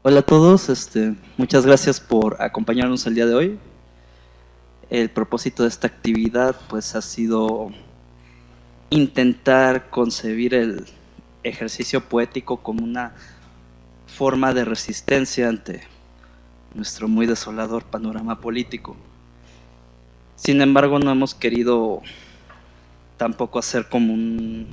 Hola a todos, muchas gracias por acompañarnos el día de hoy. El propósito de esta actividad pues ha sido intentar concebir el ejercicio poético como una forma de resistencia ante nuestro muy desolador panorama político. Sin embargo, no hemos querido tampoco hacer como un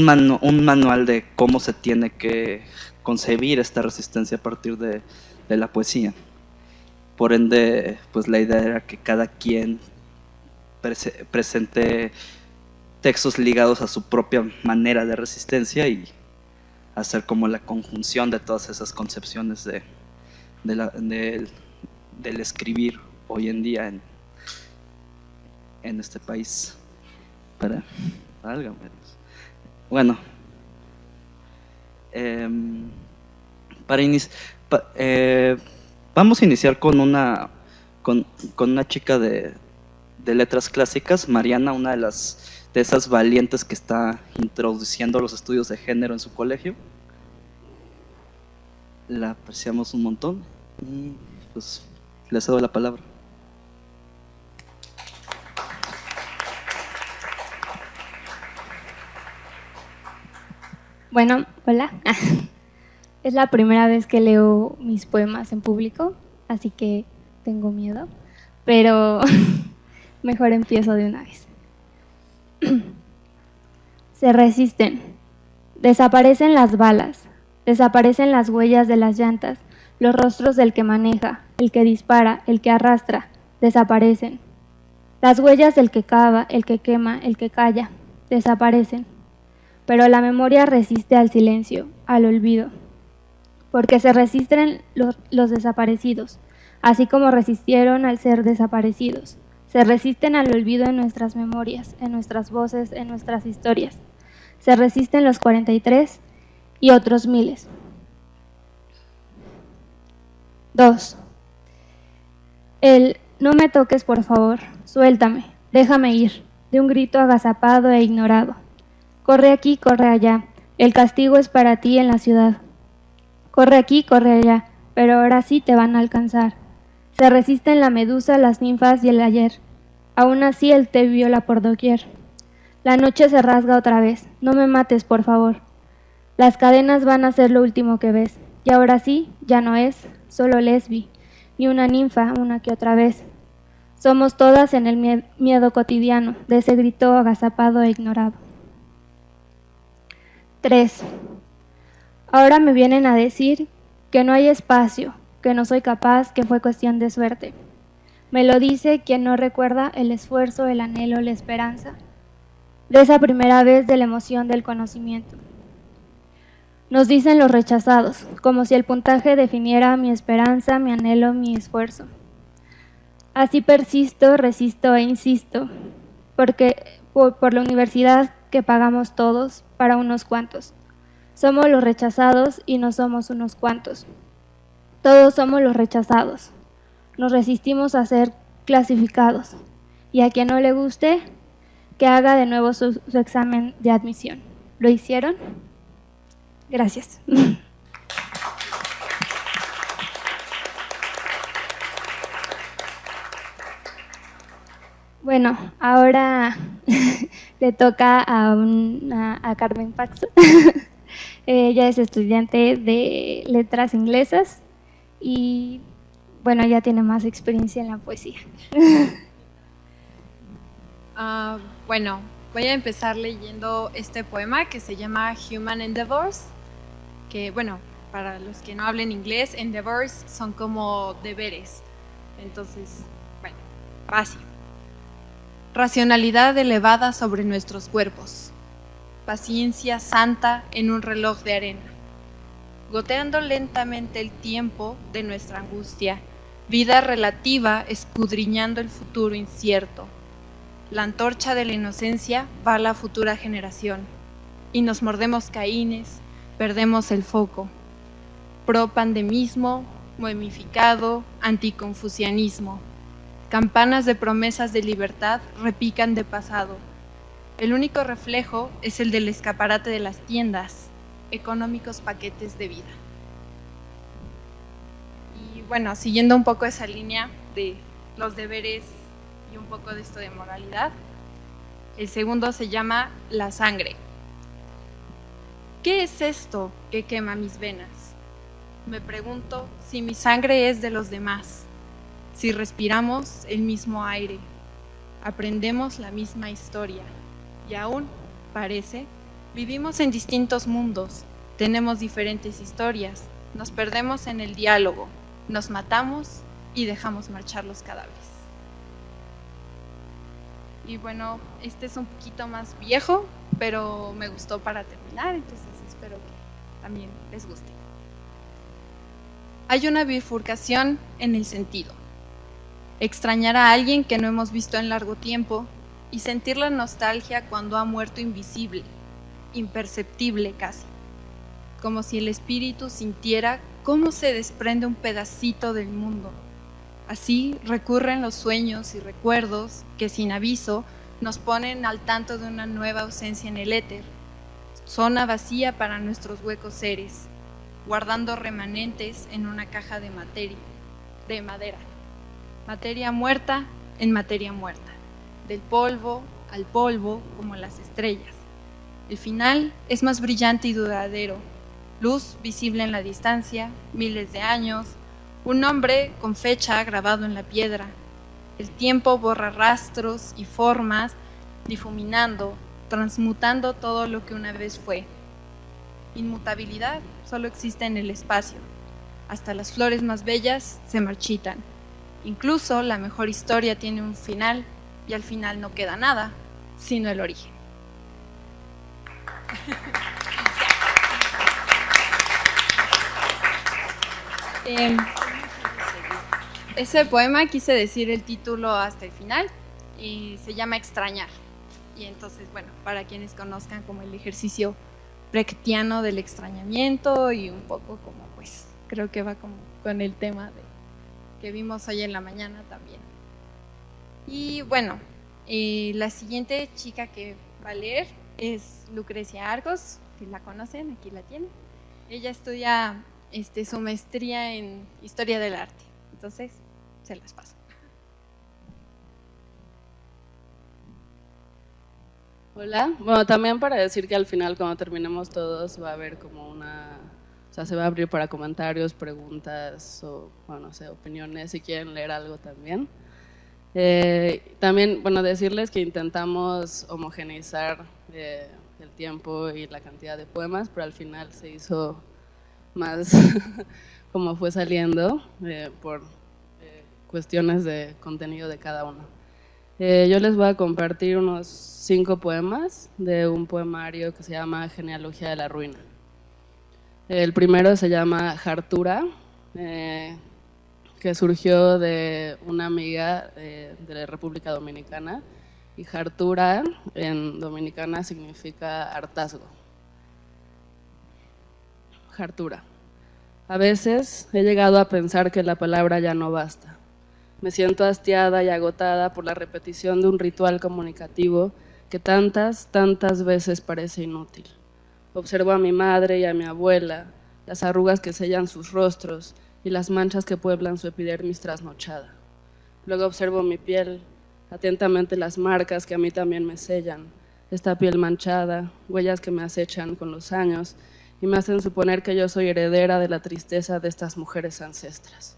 manual de cómo se tiene que concebir esta resistencia a partir de la poesía. Por ende, pues la idea era que cada quien presente textos ligados a su propia manera de resistencia y hacer como la conjunción de todas esas concepciones del escribir hoy en día en este país. Bueno, vamos a iniciar con una chica de letras clásicas, Mariana, una de esas valientes que está introduciendo los estudios de género en su colegio. La apreciamos un montón y pues le cedo la palabra. Bueno, hola. Es la primera vez que leo mis poemas en público, así que tengo miedo, pero mejor empiezo de una vez. Se resisten. Desaparecen las balas, desaparecen las huellas de las llantas, los rostros del que maneja, el que dispara, el que arrastra, desaparecen. Las huellas del que cava, el que quema, el que calla, desaparecen. Pero la memoria resiste al silencio, al olvido, porque se resisten los desaparecidos, así como resistieron al ser desaparecidos. Se resisten al olvido en nuestras memorias, en nuestras voces, en nuestras historias. Se resisten los 43 y otros miles. 2. El no me toques, por favor, suéltame, déjame ir, de un grito agazapado e ignorado. Corre aquí, corre allá, el castigo es para ti en la ciudad. Corre aquí, corre allá, pero ahora sí te van a alcanzar. Se resisten la medusa, las ninfas y el ayer. Aún así él te viola por doquier. La noche se rasga otra vez, no me mates, por favor. Las cadenas van a ser lo último que ves. Y ahora sí, ya no es solo lesbi, ni una ninfa, una que otra vez. Somos todas en el miedo cotidiano, de ese grito agazapado e ignorado. 3. Ahora me vienen a decir que no hay espacio, que no soy capaz, que fue cuestión de suerte. Me lo dice quien no recuerda el esfuerzo, el anhelo, la esperanza, de esa primera vez de la emoción del conocimiento. Nos dicen los rechazados, como si el puntaje definiera mi esperanza, mi anhelo, mi esfuerzo. Así persisto, resisto e insisto, porque por la universidad que pagamos todos para unos cuantos. Somos los rechazados y no somos unos cuantos. Todos somos los rechazados. Nos resistimos a ser clasificados. Y a quien no le guste, que haga de nuevo su examen de admisión. ¿Lo hicieron? Gracias. Bueno, ahora le toca a Carmen Pax. Ella es estudiante de letras inglesas y, bueno, ya tiene más experiencia en la poesía. Bueno, voy a empezar leyendo este poema que se llama Human Endeavors, que, bueno, para los que no hablen inglés, endeavors son como deberes. Entonces, bueno, racionalidad elevada sobre nuestros cuerpos, paciencia santa en un reloj de arena, goteando lentamente el tiempo de nuestra angustia, vida relativa escudriñando el futuro incierto. La antorcha de la inocencia va a la futura generación, y nos mordemos caínes, perdemos el foco. Pro-pandemismo, momificado, anticonfucianismo. Campanas de promesas de libertad repican de pasado. El único reflejo es el del escaparate de las tiendas, económicos paquetes de vida. bueno, siguiendo un poco esa línea de los deberes y un poco de esto de moralidad, el segundo se llama la sangre. ¿Qué es esto que quema mis venas? Me pregunto si mi sangre es de los demás, si respiramos el mismo aire, aprendemos la misma historia y aún, parece, vivimos en distintos mundos, tenemos diferentes historias, nos perdemos en el diálogo, nos matamos y dejamos marchar los cadáveres. Y bueno, este es un poquito más viejo, pero me gustó para terminar, entonces espero que también les guste. Hay una bifurcación en el sentido. Extrañar a alguien que no hemos visto en largo tiempo y sentir la nostalgia cuando ha muerto invisible, imperceptible casi, como si el espíritu sintiera cómo se desprende un pedacito del mundo. Así recurren los sueños y recuerdos que sin aviso nos ponen al tanto de una nueva ausencia en el éter, zona vacía para nuestros huecos seres, guardando remanentes en una caja de madera, materia muerta en materia muerta, del polvo al polvo como las estrellas. El final es más brillante y duradero, luz visible en la distancia, miles de años, un nombre con fecha grabado en la piedra. El tiempo borra rastros y formas, difuminando, transmutando todo lo que una vez fue. Inmutabilidad solo existe en el espacio. Hasta las flores más bellas se marchitan. Incluso la mejor historia tiene un final y al final no queda nada, sino el origen. Ese poema quise decir el título hasta el final y se llama Extrañar. Y entonces, bueno, para quienes conozcan como el ejercicio brechtiano del extrañamiento y un poco como pues creo que va como con el tema que vimos hoy en la mañana también. Y bueno, la siguiente chica que va a leer es Lucrecia Argos, si la conocen, aquí la tienen. Ella estudia su maestría en Historia del Arte, entonces se las paso. Hola, bueno, también para decir que al final cuando terminemos todos va a haber como o sea, se va a abrir para comentarios, preguntas o, bueno, no sé, opiniones, si quieren leer algo también. También, bueno, decirles que intentamos homogeneizar el tiempo y la cantidad de poemas, pero al final se hizo más como fue saliendo por cuestiones de contenido de cada uno. Yo les voy a compartir unos 5 poemas de un poemario que se llama Genealogía de la Ruina. El primero se llama Hartura, que surgió de una amiga de la República Dominicana, y hartura en dominicana significa hartazgo. Hartura. A veces he llegado a pensar que la palabra ya no basta. Me siento hastiada y agotada por la repetición de un ritual comunicativo que tantas veces parece inútil. Observo a mi madre y a mi abuela, las arrugas que sellan sus rostros y las manchas que pueblan su epidermis trasnochada. Luego observo mi piel, atentamente las marcas que a mí también me sellan, esta piel manchada, huellas que me acechan con los años y me hacen suponer que yo soy heredera de la tristeza de estas mujeres ancestras.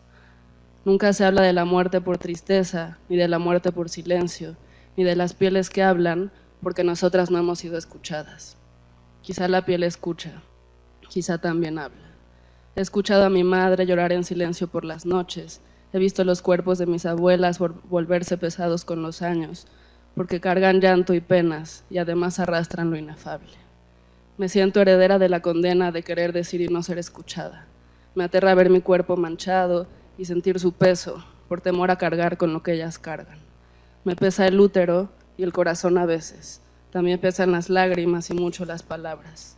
Nunca se habla de la muerte por tristeza, ni de la muerte por silencio, ni de las pieles que hablan, porque nosotras no hemos sido escuchadas. Quizá la piel escucha, quizá también habla. He escuchado a mi madre llorar en silencio por las noches, he visto los cuerpos de mis abuelas volverse pesados con los años, porque cargan llanto y penas, y además arrastran lo inefable. Me siento heredera de la condena de querer decir y no ser escuchada. Me aterra ver mi cuerpo manchado y sentir su peso, por temor a cargar con lo que ellas cargan. Me pesa el útero y el corazón a veces, también pesan las lágrimas y mucho las palabras.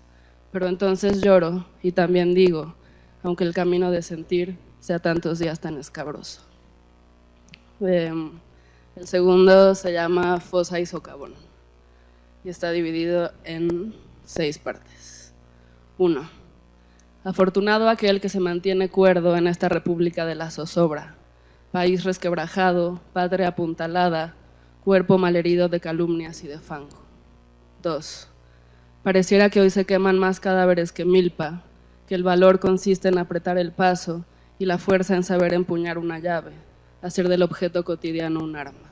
Pero entonces lloro y también digo, aunque el camino de sentir sea tantos días tan escabroso. El segundo se llama Fosa y Socavón y está dividido en 6 partes. 1. Afortunado aquel que se mantiene cuerdo en esta república de la zozobra, país resquebrajado, patria apuntalada, cuerpo malherido de calumnias y de fango. 2. Pareciera que hoy se queman más cadáveres que milpa, que el valor consiste en apretar el paso y la fuerza en saber empuñar una llave, hacer del objeto cotidiano un arma.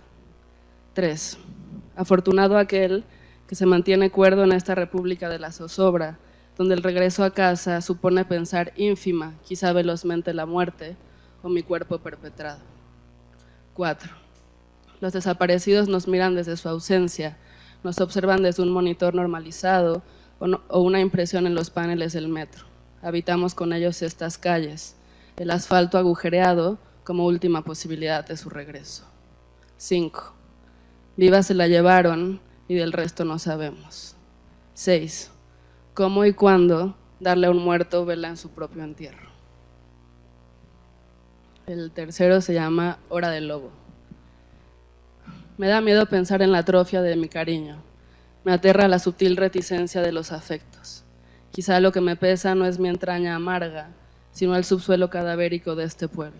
3. Afortunado aquel que se mantiene cuerdo en esta república de la zozobra, donde el regreso a casa supone pensar ínfima, quizá velozmente la muerte o mi cuerpo perpetrado. 4. Los desaparecidos nos miran desde su ausencia, nos observan desde un monitor normalizado o una impresión en los paneles del metro. Habitamos con ellos estas calles, el asfalto agujereado como última posibilidad de su regreso. 5. Viva se la llevaron y del resto no sabemos. 6. ¿Cómo y cuándo darle a un muerto vela en su propio entierro? El tercero se llama Hora del Lobo. Me da miedo pensar en la atrofia de mi cariño. Me aterra la sutil reticencia de los afectos. Quizá lo que me pesa no es mi entraña amarga, sino el subsuelo cadavérico de este pueblo.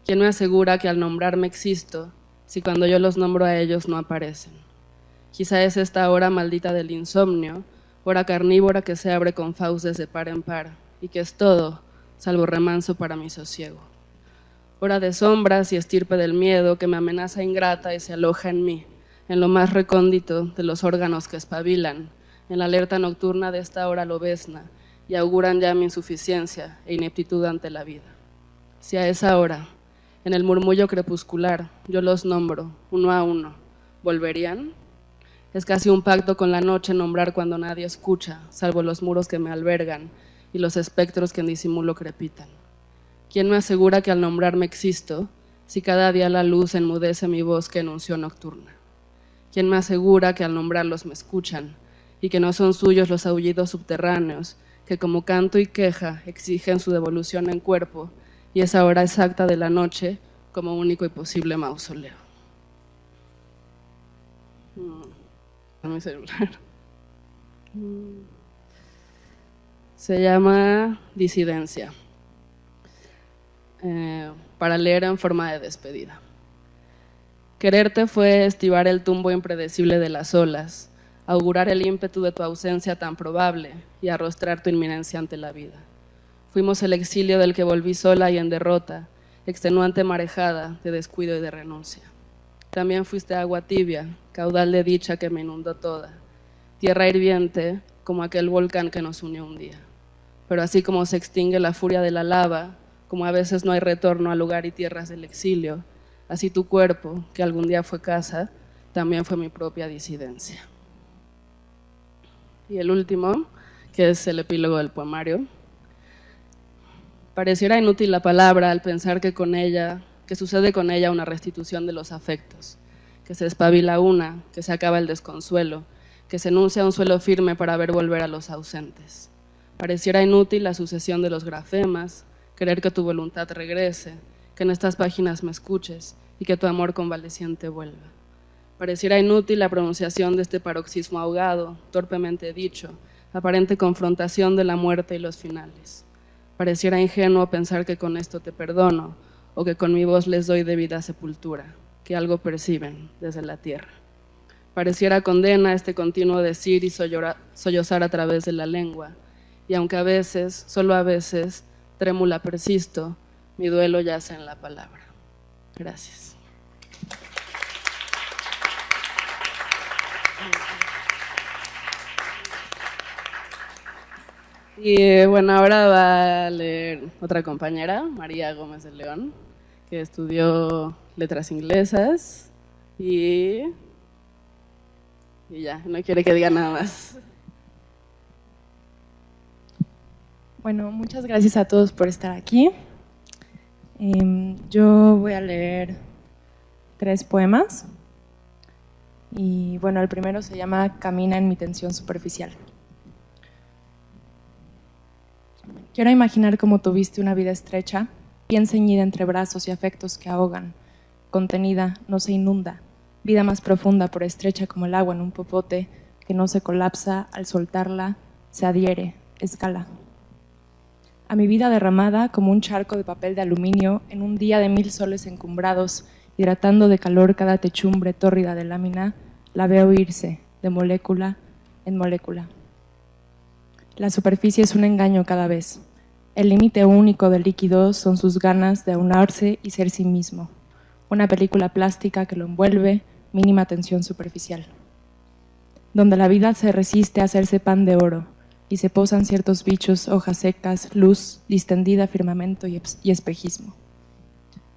¿Quién me asegura que al nombrarme existo, si cuando yo los nombro a ellos no aparecen? Quizá es esta hora maldita del insomnio, hora carnívora que se abre con fauces de par en par, y que es todo, salvo remanso para mi sosiego. Hora de sombras y estirpe del miedo que me amenaza ingrata y se aloja en mí, en lo más recóndito de los órganos que espabilan, en la alerta nocturna de esta hora lobezna, y auguran ya mi insuficiencia e ineptitud ante la vida. Si a esa hora, en el murmullo crepuscular, yo los nombro, uno a uno, ¿volverían? Es casi un pacto con la noche nombrar cuando nadie escucha, salvo los muros que me albergan y los espectros que en disimulo crepitan. ¿Quién me asegura que al nombrarme existo, si cada día la luz enmudece mi voz que enunció nocturna? ¿Quién me asegura que al nombrarlos me escuchan y que no son suyos los aullidos subterráneos que como canto y queja exigen su devolución en cuerpo y esa hora exacta de la noche como único y posible mausoleo? Mi celular. Se llama Disidencia, para leer en forma de despedida. Quererte fue estivar el tumbo impredecible de las olas, augurar el ímpetu de tu ausencia tan probable y arrostrar tu inminencia ante la vida. Fuimos el exilio del que volví sola y en derrota, extenuante marejada de descuido y de renuncia. También fuiste agua tibia, caudal de dicha que me inundó toda, tierra hirviente como aquel volcán que nos unió un día. Pero así como se extingue la furia de la lava, como a veces no hay retorno al lugar y tierras del exilio, así tu cuerpo, que algún día fue casa, también fue mi propia disidencia. Y el último, que es el epílogo del poemario. Pareciera inútil la palabra al pensar que sucede con ella una restitución de los afectos, que se espabila una, que se acaba el desconsuelo, que se enuncia un suelo firme para ver volver a los ausentes. Pareciera inútil la sucesión de los grafemas, querer que tu voluntad regrese, que en estas páginas me escuches y que tu amor convaleciente vuelva. Pareciera inútil la pronunciación de este paroxismo ahogado, torpemente dicho, aparente confrontación de la muerte y los finales. Pareciera ingenuo pensar que con esto te perdono, o que con mi voz les doy debida sepultura, que algo perciben desde la tierra. Pareciera condena este continuo decir y sollozar a través de la lengua, y aunque a veces, solo a veces, trémula persisto, mi duelo yace en la palabra. Gracias. Y bueno, ahora va a leer otra compañera, María Gómez de León, que estudió letras inglesas y ya, no quiere que diga nada más. Bueno, muchas gracias a todos por estar aquí. Yo voy a leer 3 poemas. Y bueno, el primero se llama Camina en mi tensión superficial. Quiero imaginar cómo tuviste una vida estrecha, bien ceñida entre brazos y afectos que ahogan, contenida, no se inunda, vida más profunda por estrecha como el agua en un popote que no se colapsa al soltarla, se adhiere, escala. a mi vida derramada como un charco de papel de aluminio en un día de 1000 soles encumbrados, hidratando de calor cada techumbre tórrida de lámina, la veo irse de molécula en molécula. La superficie es un engaño cada vez. El límite único del líquido son sus ganas de aunarse y ser sí mismo. Una película plástica que lo envuelve, mínima tensión superficial. Donde la vida se resiste a hacerse pan de oro y se posan ciertos bichos, hojas secas, luz, distendida, firmamento y espejismo.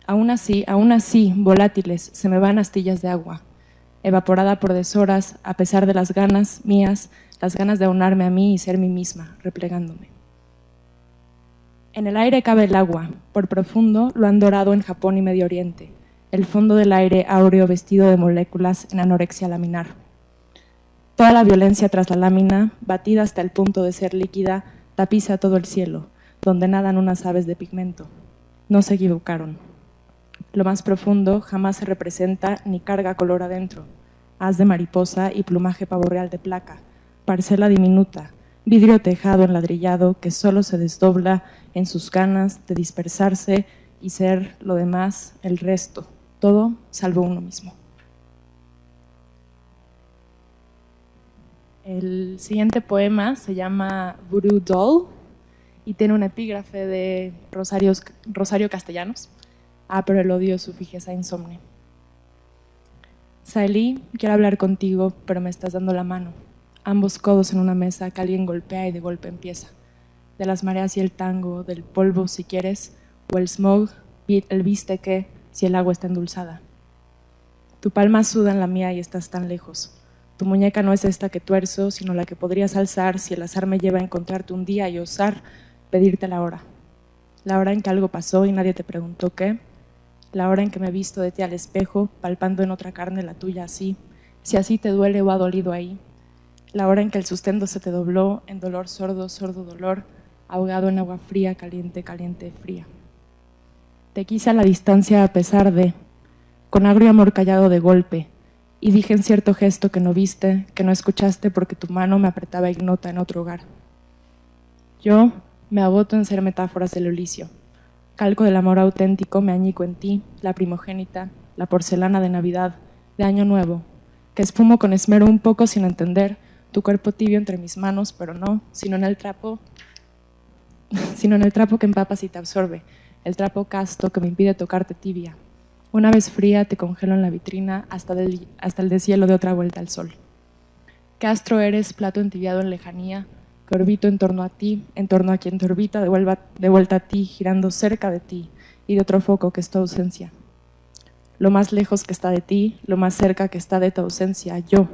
Aún así, volátiles, se me van astillas de agua, evaporada por deshoras, a pesar de las ganas mías, las ganas de aunarme a mí y ser mí misma, replegándome. En el aire cabe el agua, por profundo lo han dorado en Japón y Medio Oriente, el fondo del aire áureo vestido de moléculas en anorexia laminar. Toda la violencia tras la lámina, batida hasta el punto de ser líquida, tapiza todo el cielo, donde nadan unas aves de pigmento. No se equivocaron. Lo más profundo jamás se representa ni carga color adentro. Haz de mariposa y plumaje pavorreal de placa, parcela diminuta, vidrio tejado enladrillado que solo se desdobla en sus ganas de dispersarse y ser lo demás, el resto, todo salvo uno mismo. El siguiente poema se llama Voodoo Doll y tiene un epígrafe de Rosario Castellanos. Pero el odio su fijeza insomne. Sailí, quiero hablar contigo, pero me estás dando la mano. Ambos codos en una mesa que alguien golpea y de golpe empieza. De las mareas y el tango, del polvo si quieres, o el smog, el viste que, si el agua está endulzada. Tu palma suda en la mía y estás tan lejos. Tu muñeca no es esta que tuerzo, sino la que podrías alzar si el azar me lleva a encontrarte un día y osar pedirte la hora en que algo pasó y nadie te preguntó qué, la hora en que me he visto de ti al espejo, palpando en otra carne la tuya así, si así te duele o ha dolido ahí, la hora en que el sustento se te dobló en dolor sordo, sordo dolor, ahogado en agua fría, caliente, caliente, fría. Te quise a la distancia a pesar de, con agrio amor callado de golpe, y dije en cierto gesto que no viste, que no escuchaste porque tu mano me apretaba ignota en otro hogar. Yo me agoto en ser metáforas del Ulicio. Calco del amor auténtico me añico en ti, la primogénita, la porcelana de Navidad, de Año Nuevo, que espumo con esmero un poco sin entender, tu cuerpo tibio entre mis manos, pero no, sino en el trapo que empapas y te absorbe, el trapo casto que me impide tocarte tibia. Una vez fría te congelo en la vitrina hasta el deshielo de otra vuelta al sol. ¿Qué astro eres, plato entibiado en lejanía, que orbito en torno a ti, en torno a quien te orbita de vuelta a ti, girando cerca de ti y de otro foco que es tu ausencia? Lo más lejos que está de ti, lo más cerca que está de tu ausencia, yo,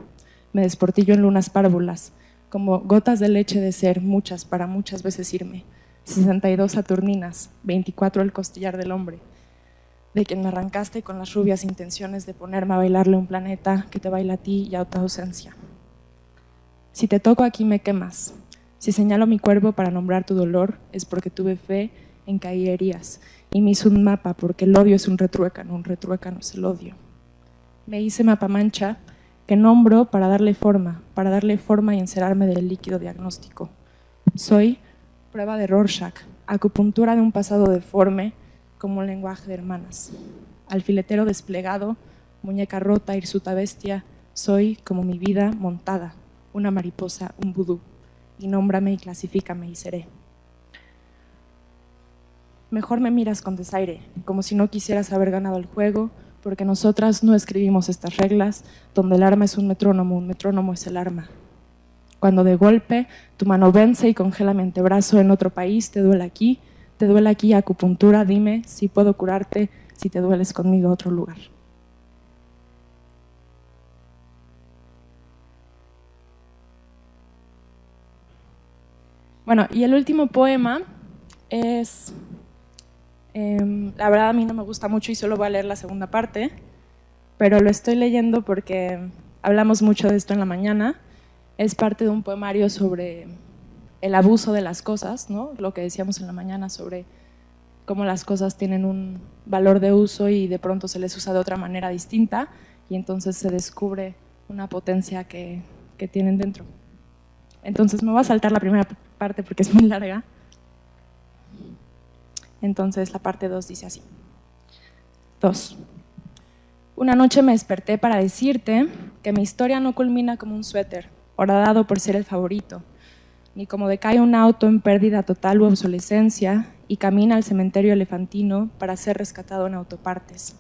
me desportillo en lunas párvulas, como gotas de leche de ser, muchas para muchas veces irme, 62 Saturninas, 24 el costillar del hombre, de quien me arrancaste con las rubias intenciones de ponerme a bailarle un planeta que te baila a ti y a tu ausencia. Si te toco aquí me quemas, si señalo mi cuerpo para nombrar tu dolor es porque tuve fe en que ahí herías y me hice un mapa porque el odio es un retruécano es el odio. Me hice mapamancha que nombro para darle forma y encerarme del líquido diagnóstico. Soy prueba de Rorschach, acupuntura de un pasado deforme como un lenguaje de hermanas. Alfiletero desplegado, muñeca rota, hirsuta bestia, soy como mi vida montada, una mariposa, un vudú, y nómbrame y clasifícame y seré. Mejor me miras con desaire, como si no quisieras haber ganado el juego, porque nosotras no escribimos estas reglas, donde el arma es un metrónomo es el arma. Cuando de golpe tu mano vence y congela mi antebrazo en otro país, te duele aquí acupuntura, dime si puedo curarte, si te dueles conmigo a otro lugar. Bueno, y el último poema es, la verdad a mí no me gusta mucho y solo voy a leer la segunda parte, pero lo estoy leyendo porque hablamos mucho de esto en la mañana. Es parte de un poemario sobre el abuso de las cosas, ¿no? Lo que decíamos en la mañana sobre cómo las cosas tienen un valor de uso y de pronto se les usa de otra manera distinta y entonces se descubre una potencia que tienen dentro. Entonces me voy a saltar la primera parte porque es muy larga. Entonces la parte 2 dice así. 2. Una noche me desperté para decirte que mi historia no culmina como un suéter, horadado por ser el favorito, ni como decae un auto en pérdida total u obsolescencia y camina al cementerio elefantino para ser rescatado en autopartes.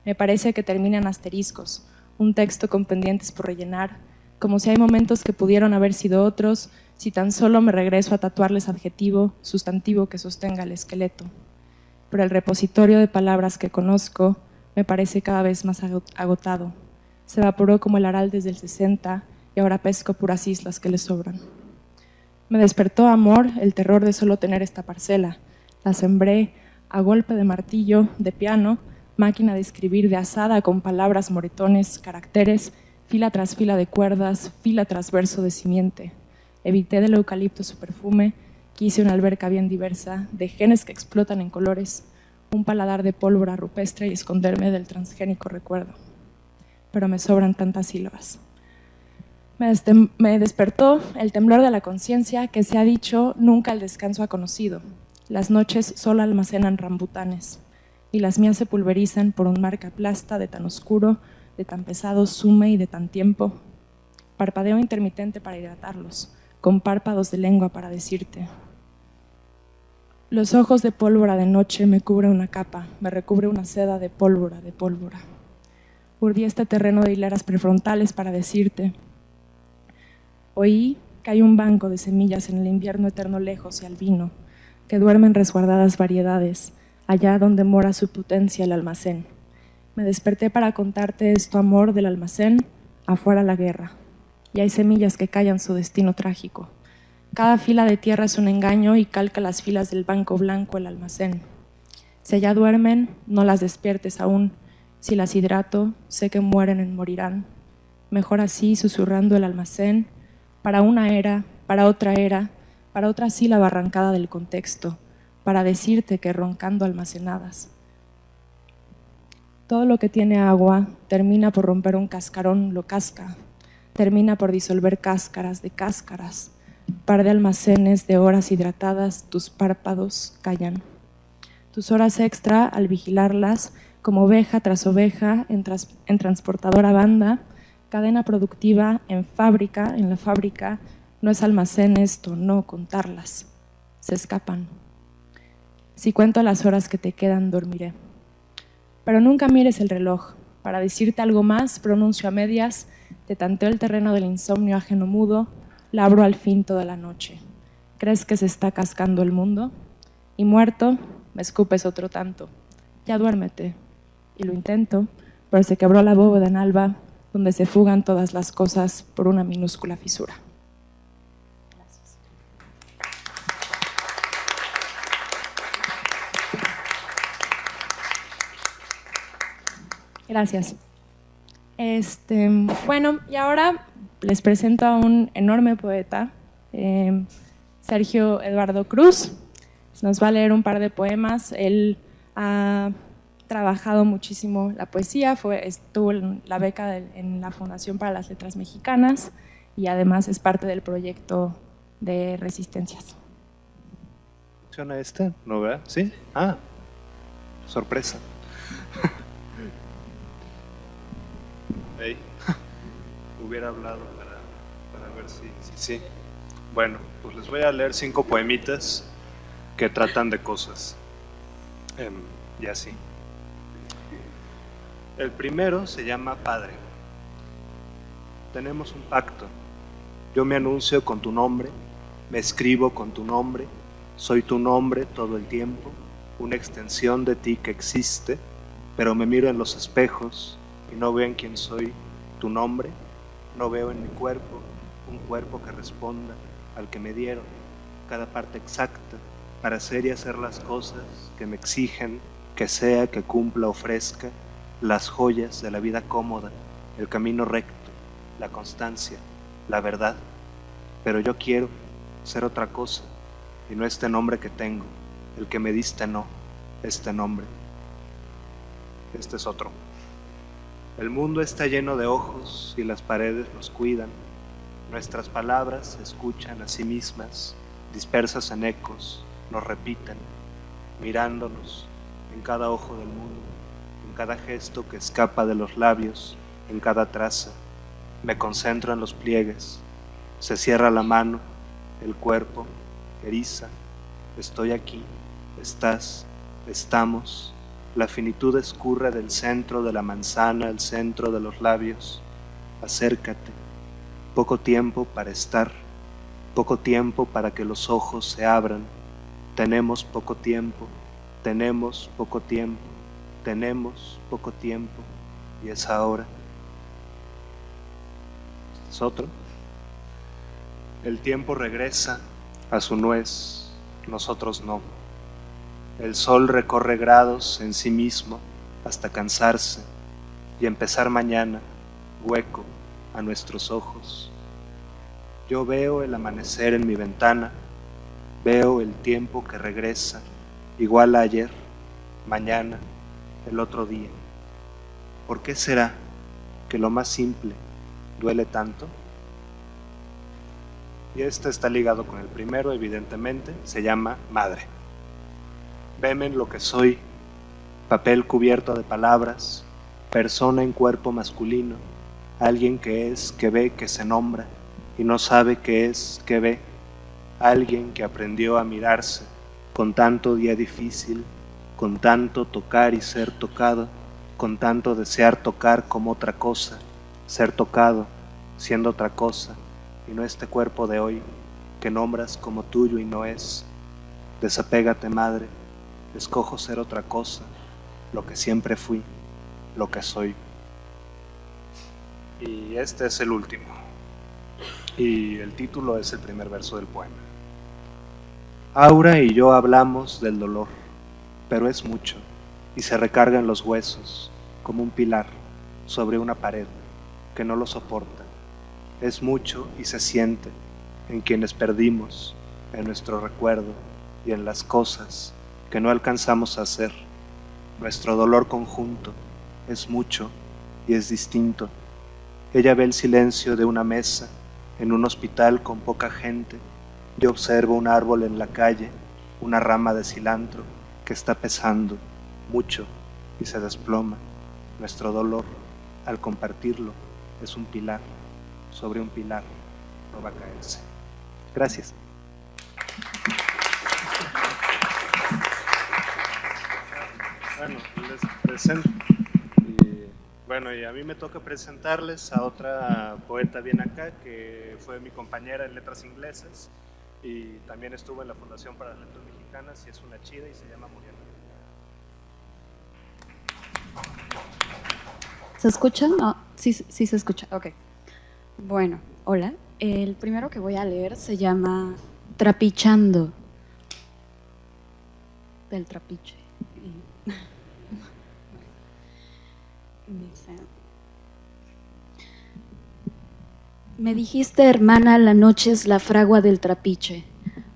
Me parece que termina en asteriscos, un texto con pendientes por rellenar, como si hay momentos que pudieron haber sido otros, si tan solo me regreso a tatuarles adjetivo, sustantivo que sostenga el esqueleto. Pero el repositorio de palabras que conozco me parece cada vez más agotado. Se evaporó como el aral desde el 60 y ahora pesco puras islas que le sobran. Me despertó, amor, el terror de solo tener esta parcela. La sembré a golpe de martillo, de piano, máquina de escribir de asada con palabras, moretones, caracteres, fila tras fila de cuerdas, fila tras verso de simiente. Evité del eucalipto su perfume, quise una alberca bien diversa, de genes que explotan en colores, un paladar de pólvora rupestre y esconderme del transgénico recuerdo. Pero me sobran tantas sílabas. Me despertó el temblor de la conciencia que se ha dicho nunca el descanso ha conocido. Las noches solo almacenan rambutanes y las mías se pulverizan por un mar que aplasta de tan oscuro, de tan pesado sume y de tan tiempo. Parpadeo intermitente para hidratarlos, con párpados de lengua para decirte. Los ojos de pólvora de noche me cubre una capa, me recubre una seda de pólvora, de pólvora. Urdí este terreno de hileras prefrontales para decirte. Oí que hay un banco de semillas en el invierno eterno lejos y albino, que duermen resguardadas variedades, allá donde mora su potencia el almacén. Me desperté para contarte esto, amor, del almacén, afuera la guerra. Y hay semillas que callan su destino trágico. Cada fila de tierra es un engaño y calca las filas del banco blanco el almacén. Si allá duermen, no las despiertes aún. Si las hidrato, sé que mueren en morirán. Mejor así, susurrando el almacén, para una era, para otra sílaba arrancada del contexto, para decirte que roncando almacenadas. Todo lo que tiene agua termina por romper un cascarón, lo casca, termina por disolver cáscaras de cáscaras, par de almacenes de horas hidratadas, tus párpados callan. Tus horas extra, al vigilarlas, como oveja tras oveja, en transportadora banda, cadena productiva, en la fábrica, no es almacén esto, no contarlas, se escapan. Si cuento las horas que te quedan, dormiré. Pero nunca mires el reloj, para decirte algo más, pronuncio a medias, te tanteo el terreno del insomnio ajeno mudo, labro al fin toda la noche. ¿Crees que se está cascando el mundo? Y muerto, me escupes otro tanto. Ya duérmete. Y lo intento, pero se quebró la bóveda en alba, donde se fugan todas las cosas por una minúscula fisura. Gracias. Gracias. Bueno, y ahora les presento a un enorme poeta, Sergio Eduardo Cruz. Nos va a leer un par de poemas. Él ha trabajado muchísimo la poesía, estuvo en la beca en la Fundación para las Letras Mexicanas y además es parte del proyecto de Resistencias. ¿Funciona este? ¿No, verdad? ¿Sí? Ah, sorpresa. Hey. Hubiera hablado para ver si. Bueno, pues les voy a leer 5 poemitas que tratan de cosas. Y así. El primero se llama Padre. Tenemos un pacto. Yo me anuncio con tu nombre, me escribo con tu nombre, soy tu nombre todo el tiempo, una extensión de ti que existe, pero me miro en los espejos y no veo en quién soy tu nombre, no veo en mi cuerpo un cuerpo que responda al que me dieron, cada parte exacta para hacer y hacer las cosas que me exigen, que sea, que cumpla, ofrezca, las joyas de la vida cómoda, el camino recto, la constancia, la verdad. Pero yo quiero ser otra cosa, y no este nombre que tengo, el que me diste no, este nombre. Este es otro. El mundo está lleno de ojos y las paredes nos cuidan. Nuestras palabras se escuchan a sí mismas, dispersas en ecos, nos repiten. mirándonos en cada ojo del mundo, en cada gesto que escapa de los labios, en cada traza. Me concentro en los pliegues. Se cierra la mano, el cuerpo, eriza. Estoy aquí, estás, estamos. La finitud escurre del centro de la manzana al centro de los labios. Acércate. Poco tiempo para estar, poco tiempo para que los ojos se abran. Tenemos poco tiempo, tenemos poco tiempo, tenemos poco tiempo, y es ahora. Este es otro. El tiempo regresa a su nuez, nosotros no. El sol recorre grados en sí mismo hasta cansarse y empezar mañana, hueco a nuestros ojos. Yo veo el amanecer en mi ventana, veo el tiempo que regresa, igual a ayer, mañana, el otro día. ¿Por qué será que lo más simple duele tanto? Y este está ligado con el primero, evidentemente, se llama madre. Veme en lo que soy, papel cubierto de palabras, persona en cuerpo masculino, alguien que es, que ve, que se nombra y no sabe qué es, que ve, alguien que aprendió a mirarse con tanto día difícil, con tanto tocar y ser tocado, con tanto desear tocar como otra cosa, ser tocado, siendo otra cosa, y no este cuerpo de hoy que nombras como tuyo y no es. Desapégate, madre, escojo ser otra cosa, lo que siempre fui, lo que soy. Y este es el último, y el título es el primer verso del poema. Aura y yo hablamos del dolor, pero es mucho, y se recarga en los huesos, como un pilar sobre una pared que no lo soporta. Es mucho y se siente en quienes perdimos, en nuestro recuerdo y en las cosas que no alcanzamos a hacer. Nuestro dolor conjunto es mucho y es distinto. Ella ve el silencio de una mesa en un hospital con poca gente. Yo observo un árbol en la calle, una rama de cilantro que está pesando mucho y se desploma. Nuestro dolor, al compartirlo, es un pilar. Sobre un pilar no va a caerse. Gracias. Bueno, les presento. Y a mí me toca presentarles a otra poeta bien acá, que fue mi compañera en letras inglesas y también estuvo en la Fundación para las Letras Mexicanas y es una chida y se llama Muriel. ¿Se escucha? No, sí se escucha. Ok. Bueno, hola. El primero que voy a leer se llama Trapichando, del trapiche. Dice: me dijiste, hermana, la noche es la fragua del trapiche,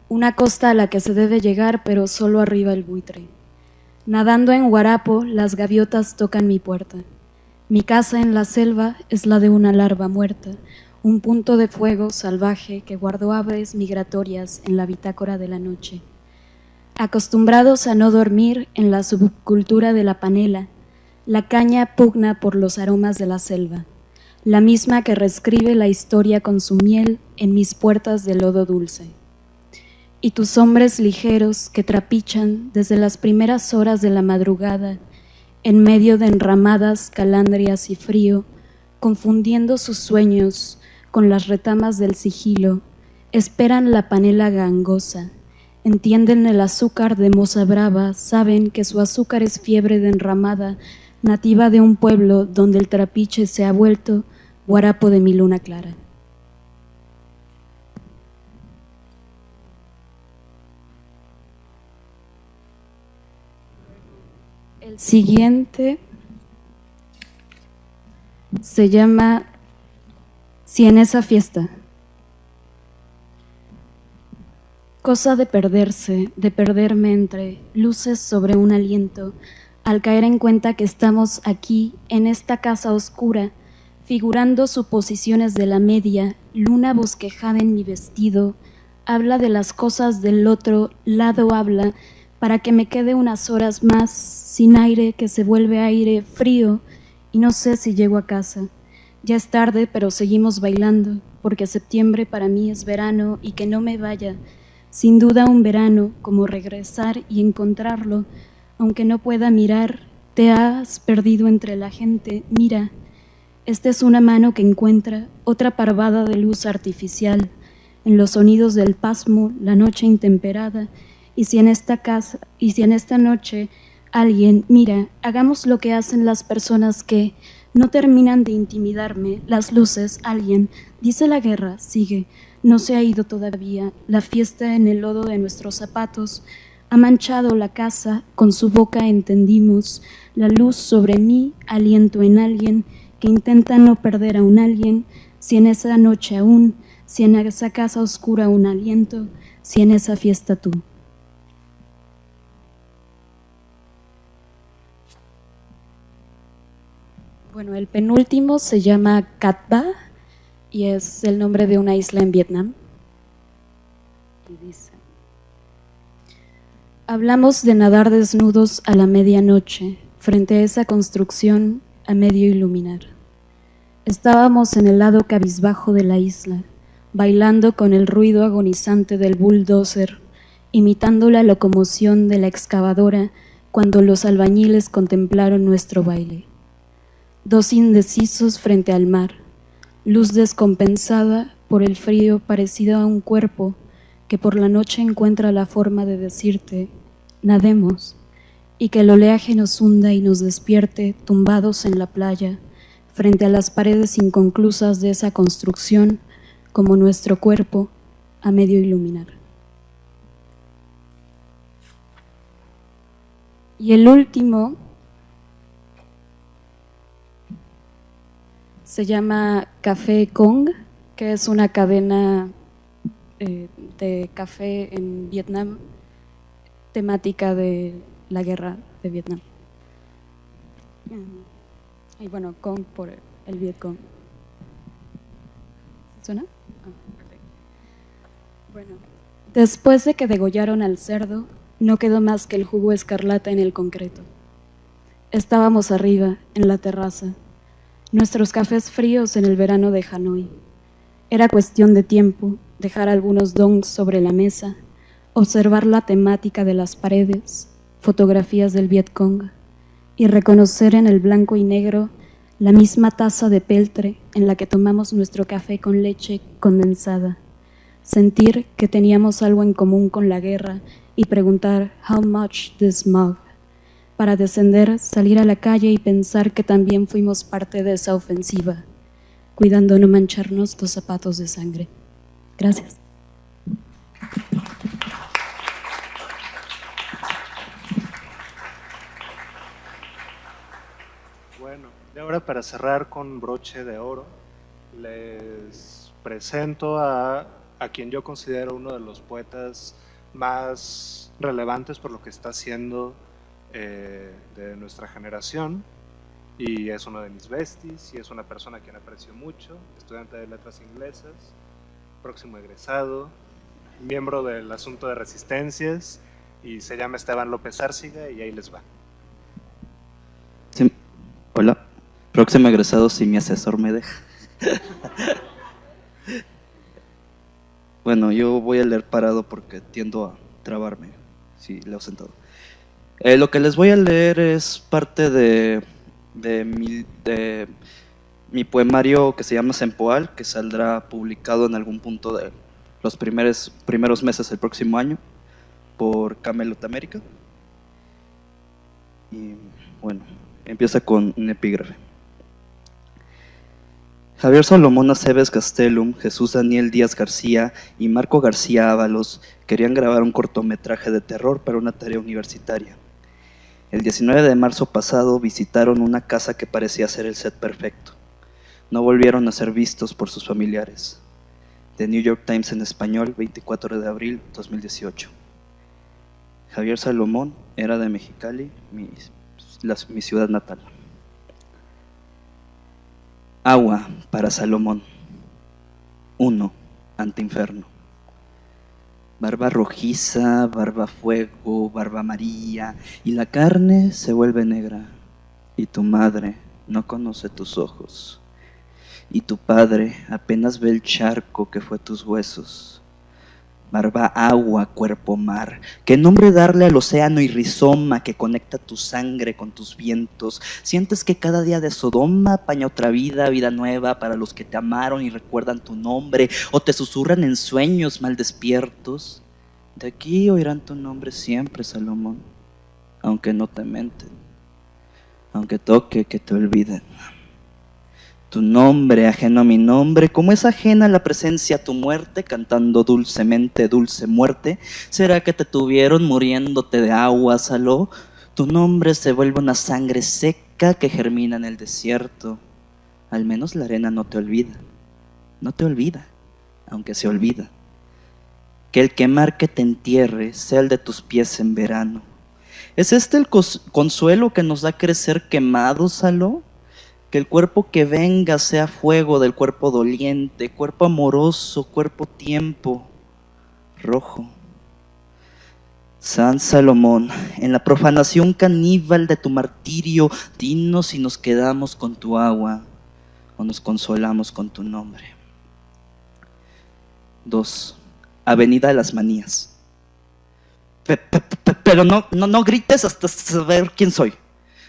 una costa a la que se debe llegar, pero solo arriba el buitre. Nadando en Guarapo, las gaviotas tocan mi puerta. Mi casa en la selva es la de una larva muerta, un punto de fuego salvaje que guardó aves migratorias en la bitácora de la noche. Acostumbrados a no dormir en la subcultura de la panela, la caña pugna por los aromas de la selva, la misma que reescribe la historia con su miel en mis puertas de lodo dulce. Y tus hombres ligeros que trapichan desde las primeras horas de la madrugada, en medio de enramadas, calandrias y frío, confundiendo sus sueños con las retamas del sigilo, esperan la panela gangosa, entienden el azúcar de moza brava, saben que su azúcar es fiebre de enramada, nativa de un pueblo donde el trapiche se ha vuelto guarapo de mi luna clara. El siguiente se llama Si en esa fiesta. Cosa de perderse, de perderme entre luces sobre un aliento, al caer en cuenta que estamos aquí, en esta casa oscura, figurando suposiciones de la media, luna bosquejada en mi vestido, habla de las cosas del otro lado, habla para que me quede unas horas más sin aire que se vuelve aire frío y no sé si llego a casa. Ya es tarde, pero seguimos bailando, porque septiembre para mí es verano y que no me vaya. Sin duda un verano, como regresar y encontrarlo, aunque no pueda mirar, te has perdido entre la gente. Mira, esta es una mano que encuentra otra parvada de luz artificial, en los sonidos del pasmo, la noche intemperada, y si en esta noche alguien, mira, hagamos lo que hacen las personas que no terminan de intimidarme, las luces, alguien, dice la guerra, sigue, no se ha ido todavía, la fiesta en el lodo de nuestros zapatos ha manchado la casa, con su boca entendimos, la luz sobre mí, aliento en alguien que intenta no perder a un alguien, si en esa noche aún, si en esa casa oscura un aliento, si en esa fiesta tú. Bueno, el penúltimo se llama Cat Ba y es el nombre de una isla en Vietnam. Y dice: hablamos de nadar desnudos a la medianoche, frente a esa construcción a medio iluminar. Estábamos en el lado cabizbajo de la isla, bailando con el ruido agonizante del bulldozer, imitando la locomoción de la excavadora cuando los albañiles contemplaron nuestro baile. Dos indecisos frente al mar, luz descompensada por el frío parecido a un cuerpo que por la noche encuentra la forma de decirte, nademos, y que el oleaje nos hunda y nos despierte tumbados en la playa, frente a las paredes inconclusas de esa construcción, como nuestro cuerpo a medio iluminar. Y el último se llama Café Kong, que es una cadena de café en Vietnam, temática de la guerra de Vietnam. Y bueno, Kong por el Vietcong. ¿Suena? Perfecto. Bueno, después de que degollaron al cerdo, no quedó más que el jugo escarlata en el concreto. Estábamos arriba, en la terraza, nuestros cafés fríos en el verano de Hanoi. Era cuestión de tiempo, dejar algunos dongs sobre la mesa, observar la temática de las paredes, fotografías del Vietcong, y reconocer en el blanco y negro la misma taza de peltre en la que tomamos nuestro café con leche condensada. Sentir que teníamos algo en común con la guerra y preguntar how much this mug, para descender, salir a la calle y pensar que también fuimos parte de esa ofensiva, cuidando no mancharnos los zapatos de sangre. Gracias. Bueno, y ahora para cerrar con broche de oro, les presento a quien yo considero uno de los poetas más relevantes por lo que está haciendo de nuestra generación, y es uno de mis besties y es una persona a quien aprecio mucho, estudiante de letras inglesas, próximo egresado, miembro del Asunto de Resistencias, y se llama Esteban López Árciga, y ahí les va. Sí. Hola, próximo egresado si mi asesor me deja. Bueno, yo voy a leer parado porque tiendo a trabarme si leo sentado. Lo que les voy a leer es parte de mi poemario que se llama Sempoal, que saldrá publicado en algún punto de los primeros meses del próximo año por Camelot América. Y bueno, empieza con un epígrafe. Javier Salomón Aceves Gastelum, Jesús Daniel Díaz García y Marco García Ábalos querían grabar un cortometraje de terror para una tarea universitaria. El 19 de marzo pasado visitaron una casa que parecía ser el set perfecto. No volvieron a ser vistos por sus familiares. The New York Times en español, 24 de abril 2018. Javier Salomón era de Mexicali, mi ciudad natal. Agua para Salomón. 1. Ante Inferno. Barba rojiza, barba fuego, barba amarilla, y la carne se vuelve negra, y tu madre no conoce tus ojos, y tu padre apenas ve el charco que fue tus huesos. Barba agua, cuerpo mar, ¿qué nombre darle al océano y rizoma que conecta tu sangre con tus vientos? Sientes que cada día de Sodoma apaña otra vida, vida nueva para los que te amaron y recuerdan tu nombre, o te susurran en sueños mal despiertos. De aquí oirán tu nombre siempre, Salomón, aunque no te menten, aunque toque que te olviden. Tu nombre, ajeno a mi nombre, como es ajena la presencia a tu muerte, cantando dulcemente, dulce muerte. ¿Será que te tuvieron muriéndote de agua, Saló? Tu nombre se vuelve una sangre seca que germina en el desierto. Al menos la arena no te olvida, no te olvida, aunque se olvida. Que el quemar que te entierre sea el de tus pies en verano. ¿Es este el consuelo que nos da crecer quemados, Saló? Que el cuerpo que venga sea fuego del cuerpo doliente, cuerpo amoroso, cuerpo tiempo, rojo. San Salomón, en la profanación caníbal de tu martirio, dinos si nos quedamos con tu agua o nos consolamos con tu nombre. 2. Avenida de las Manías. Pero no grites hasta saber quién soy.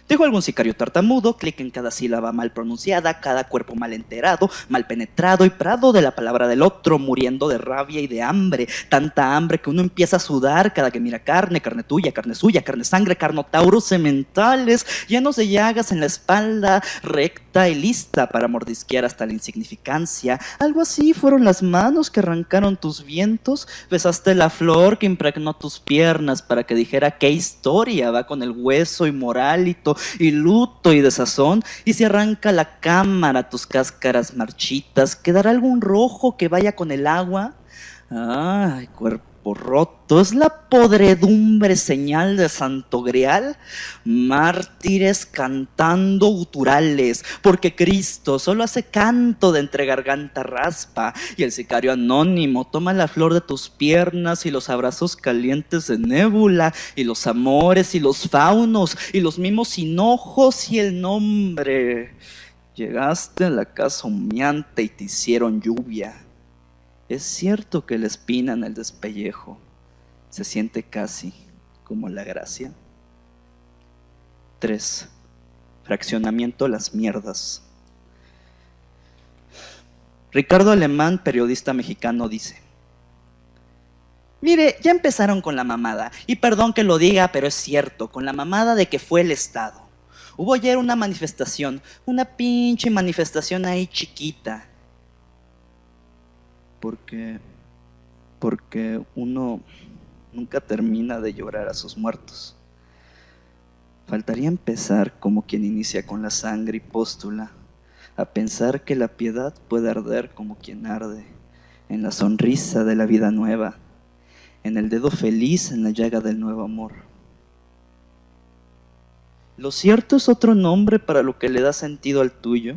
Dijo algún sicario tartamudo, clic en cada sílaba mal pronunciada, cada cuerpo mal enterado, mal penetrado y prado de la palabra del otro, muriendo de rabia y de hambre. Tanta hambre que uno empieza a sudar cada que mira carne, carne tuya, carne suya, carne sangre, carnotauros sementales, llenos de llagas en la espalda, recta y lista para mordisquear hasta la insignificancia. Algo así fueron las manos que arrancaron tus vientos, besaste la flor que impregnó tus piernas para que dijera qué historia va con el hueso inmorálito y luto y desazón, y si arranca la cámara tus cáscaras marchitas, ¿quedará algún rojo que vaya con el agua? Ay, cuerpo roto, ¿es la podredumbre señal de Santo Grial? Mártires cantando guturales, porque Cristo solo hace canto de entre garganta raspa, y el sicario anónimo toma la flor de tus piernas y los abrazos calientes de nébula, y los amores y los faunos, y los mimos sin ojos y el nombre. Llegaste a la casa humeante y te hicieron lluvia. Es cierto que la espina en el despellejo se siente casi como la gracia. 3. Fraccionamiento Las Mierdas. Ricardo Alemán, periodista mexicano, dice: mire, ya empezaron con la mamada, y perdón que lo diga, pero es cierto, con la mamada de que fue el Estado. Hubo ayer una manifestación, una pinche manifestación ahí chiquita. Porque uno nunca termina de llorar a sus muertos. Faltaría empezar como quien inicia con la sangre y póstula, a pensar que la piedad puede arder como quien arde, en la sonrisa de la vida nueva, en el dedo feliz en la llaga del nuevo amor. Lo cierto es otro nombre para lo que le da sentido al tuyo.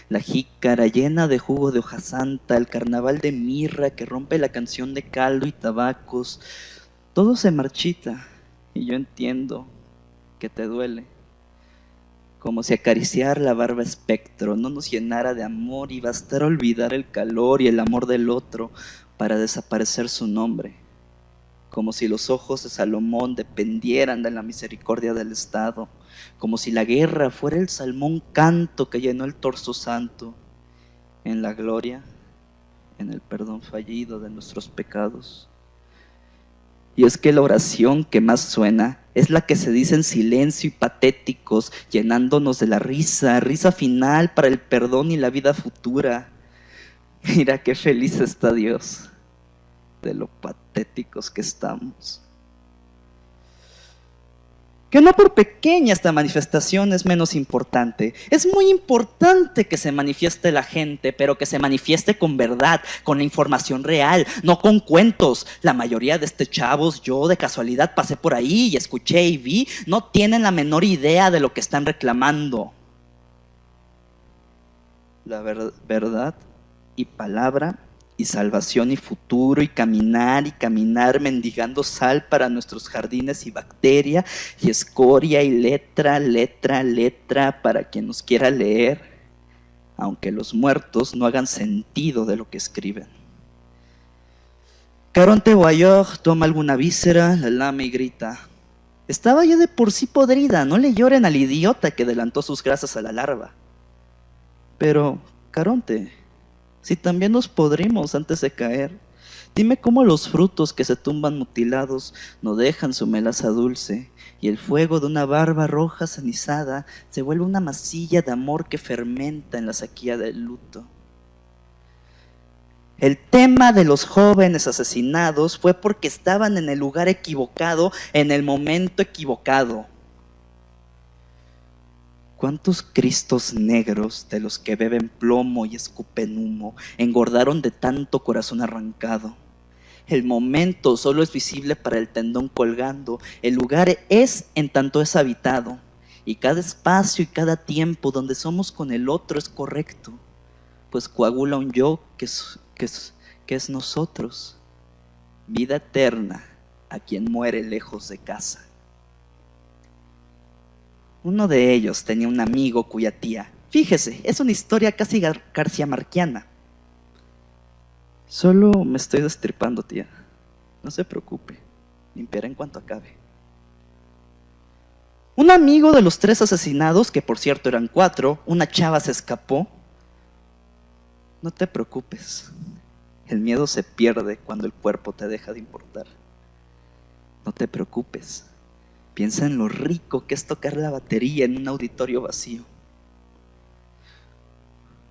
La jícara llena de jugo de hoja santa, el carnaval de mirra que rompe la canción de caldo y tabacos. Todo se marchita y yo entiendo que te duele. Como si acariciar la barba espectro no nos llenara de amor y bastara olvidar el calor y el amor del otro para desaparecer su nombre. Como si los ojos de Salomón dependieran de la misericordia del Estado, como si la guerra fuera el salmón canto que llenó el torso santo, en la gloria, en el perdón fallido de nuestros pecados. Y es que la oración que más suena es la que se dice en silencio y patéticos, llenándonos de la risa, risa final para el perdón y la vida futura. Mira qué feliz está Dios de lo patéticos que estamos. Que no por pequeña esta manifestación es menos importante. Es muy importante que se manifieste la gente, pero que se manifieste con verdad, con la información real, no con cuentos. La mayoría de chavos, yo de casualidad pasé por ahí y escuché y vi, no tienen la menor idea de lo que están reclamando. La verdad y palabra y salvación y futuro y caminar mendigando sal para nuestros jardines y bacteria y escoria y letra para quien nos quiera leer, aunque los muertos no hagan sentido de lo que escriben. Caronte Voyeur toma alguna víscera, la lame y grita: estaba ya de por sí podrida, no le lloren al idiota que adelantó sus grasas a la larva. Pero, Caronte, si también nos podrimos antes de caer, dime cómo los frutos que se tumban mutilados no dejan su melaza dulce, y el fuego de una barba roja cenizada se vuelve una masilla de amor que fermenta en la sequía del luto. El tema de los jóvenes asesinados fue porque estaban en el lugar equivocado, en el momento equivocado. ¿Cuántos cristos negros de los que beben plomo y escupen humo engordaron de tanto corazón arrancado? El momento solo es visible para el tendón colgando, el lugar es en tanto es habitado, y cada espacio y cada tiempo donde somos con el otro es correcto, pues coagula un yo que es nosotros, vida eterna a quien muere lejos de casa. Uno de ellos tenía un amigo cuya tía, fíjese, es una historia casi garciamarquiana. Solo me estoy destripando, tía. No se preocupe, limpiaré en cuanto acabe. Un amigo de los 3 asesinados, que por cierto eran 4, una chava se escapó. No te preocupes, el miedo se pierde cuando el cuerpo te deja de importar. No te preocupes. Piensa en lo rico que es tocar la batería en un auditorio vacío.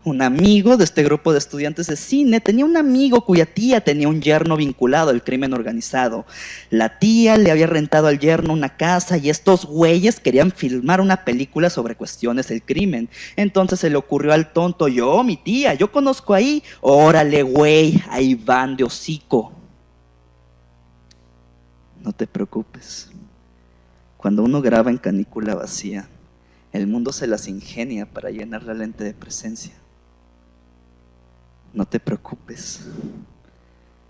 Un amigo de este grupo de estudiantes de cine tenía un amigo cuya tía tenía un yerno vinculado al crimen organizado. La tía le había rentado al yerno una casa y estos güeyes querían filmar una película sobre cuestiones del crimen. Entonces se le ocurrió al tonto: mi tía, yo conozco ahí. Órale, güey, ahí van de hocico. No te preocupes. Cuando uno graba en canícula vacía, el mundo se las ingenia para llenar la lente de presencia. No te preocupes.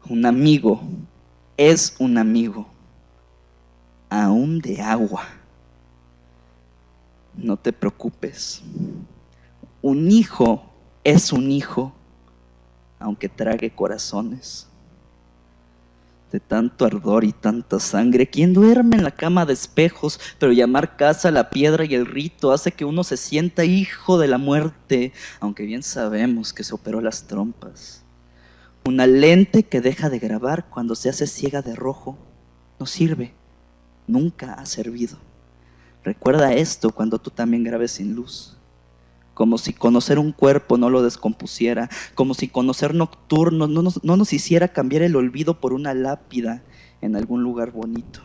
Un amigo es un amigo, aún de agua. No te preocupes. Un hijo es un hijo, aunque trague corazones. De tanto ardor y tanta sangre, ¿quién duerme en la cama de espejos? Pero llamar casa la piedra y el rito hace que uno se sienta hijo de la muerte, aunque bien sabemos que se operó las trompas. Una lente que deja de grabar cuando se hace ciega de rojo no sirve, nunca ha servido. Recuerda esto cuando tú también grabes sin luz. Como si conocer un cuerpo no lo descompusiera, como si conocer nocturnos no nos hiciera cambiar el olvido por una lápida en algún lugar bonito.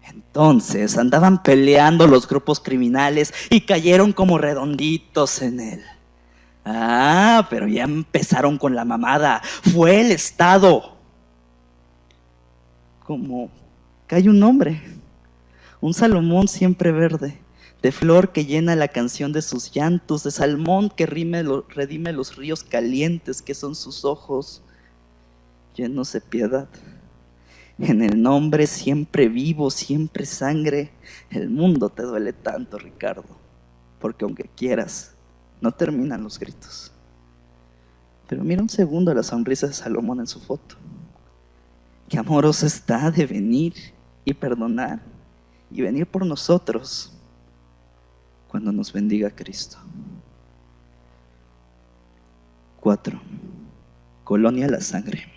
Entonces andaban peleando los grupos criminales y cayeron como redonditos en él. Pero ya empezaron con la mamada. Fue el Estado. Como cae un hombre, un Salomón siempre verde, de flor que llena la canción de sus llantos, de salmón que redime los ríos calientes que son sus ojos, llenos de piedad. En el nombre siempre vivo, siempre sangre, el mundo te duele tanto, Ricardo, porque aunque quieras, no terminan los gritos. Pero mira un segundo la sonrisa de Salomón en su foto. Qué amoroso está de venir y perdonar y venir por nosotros cuando nos bendiga Cristo. 4. Colonia La Sangre.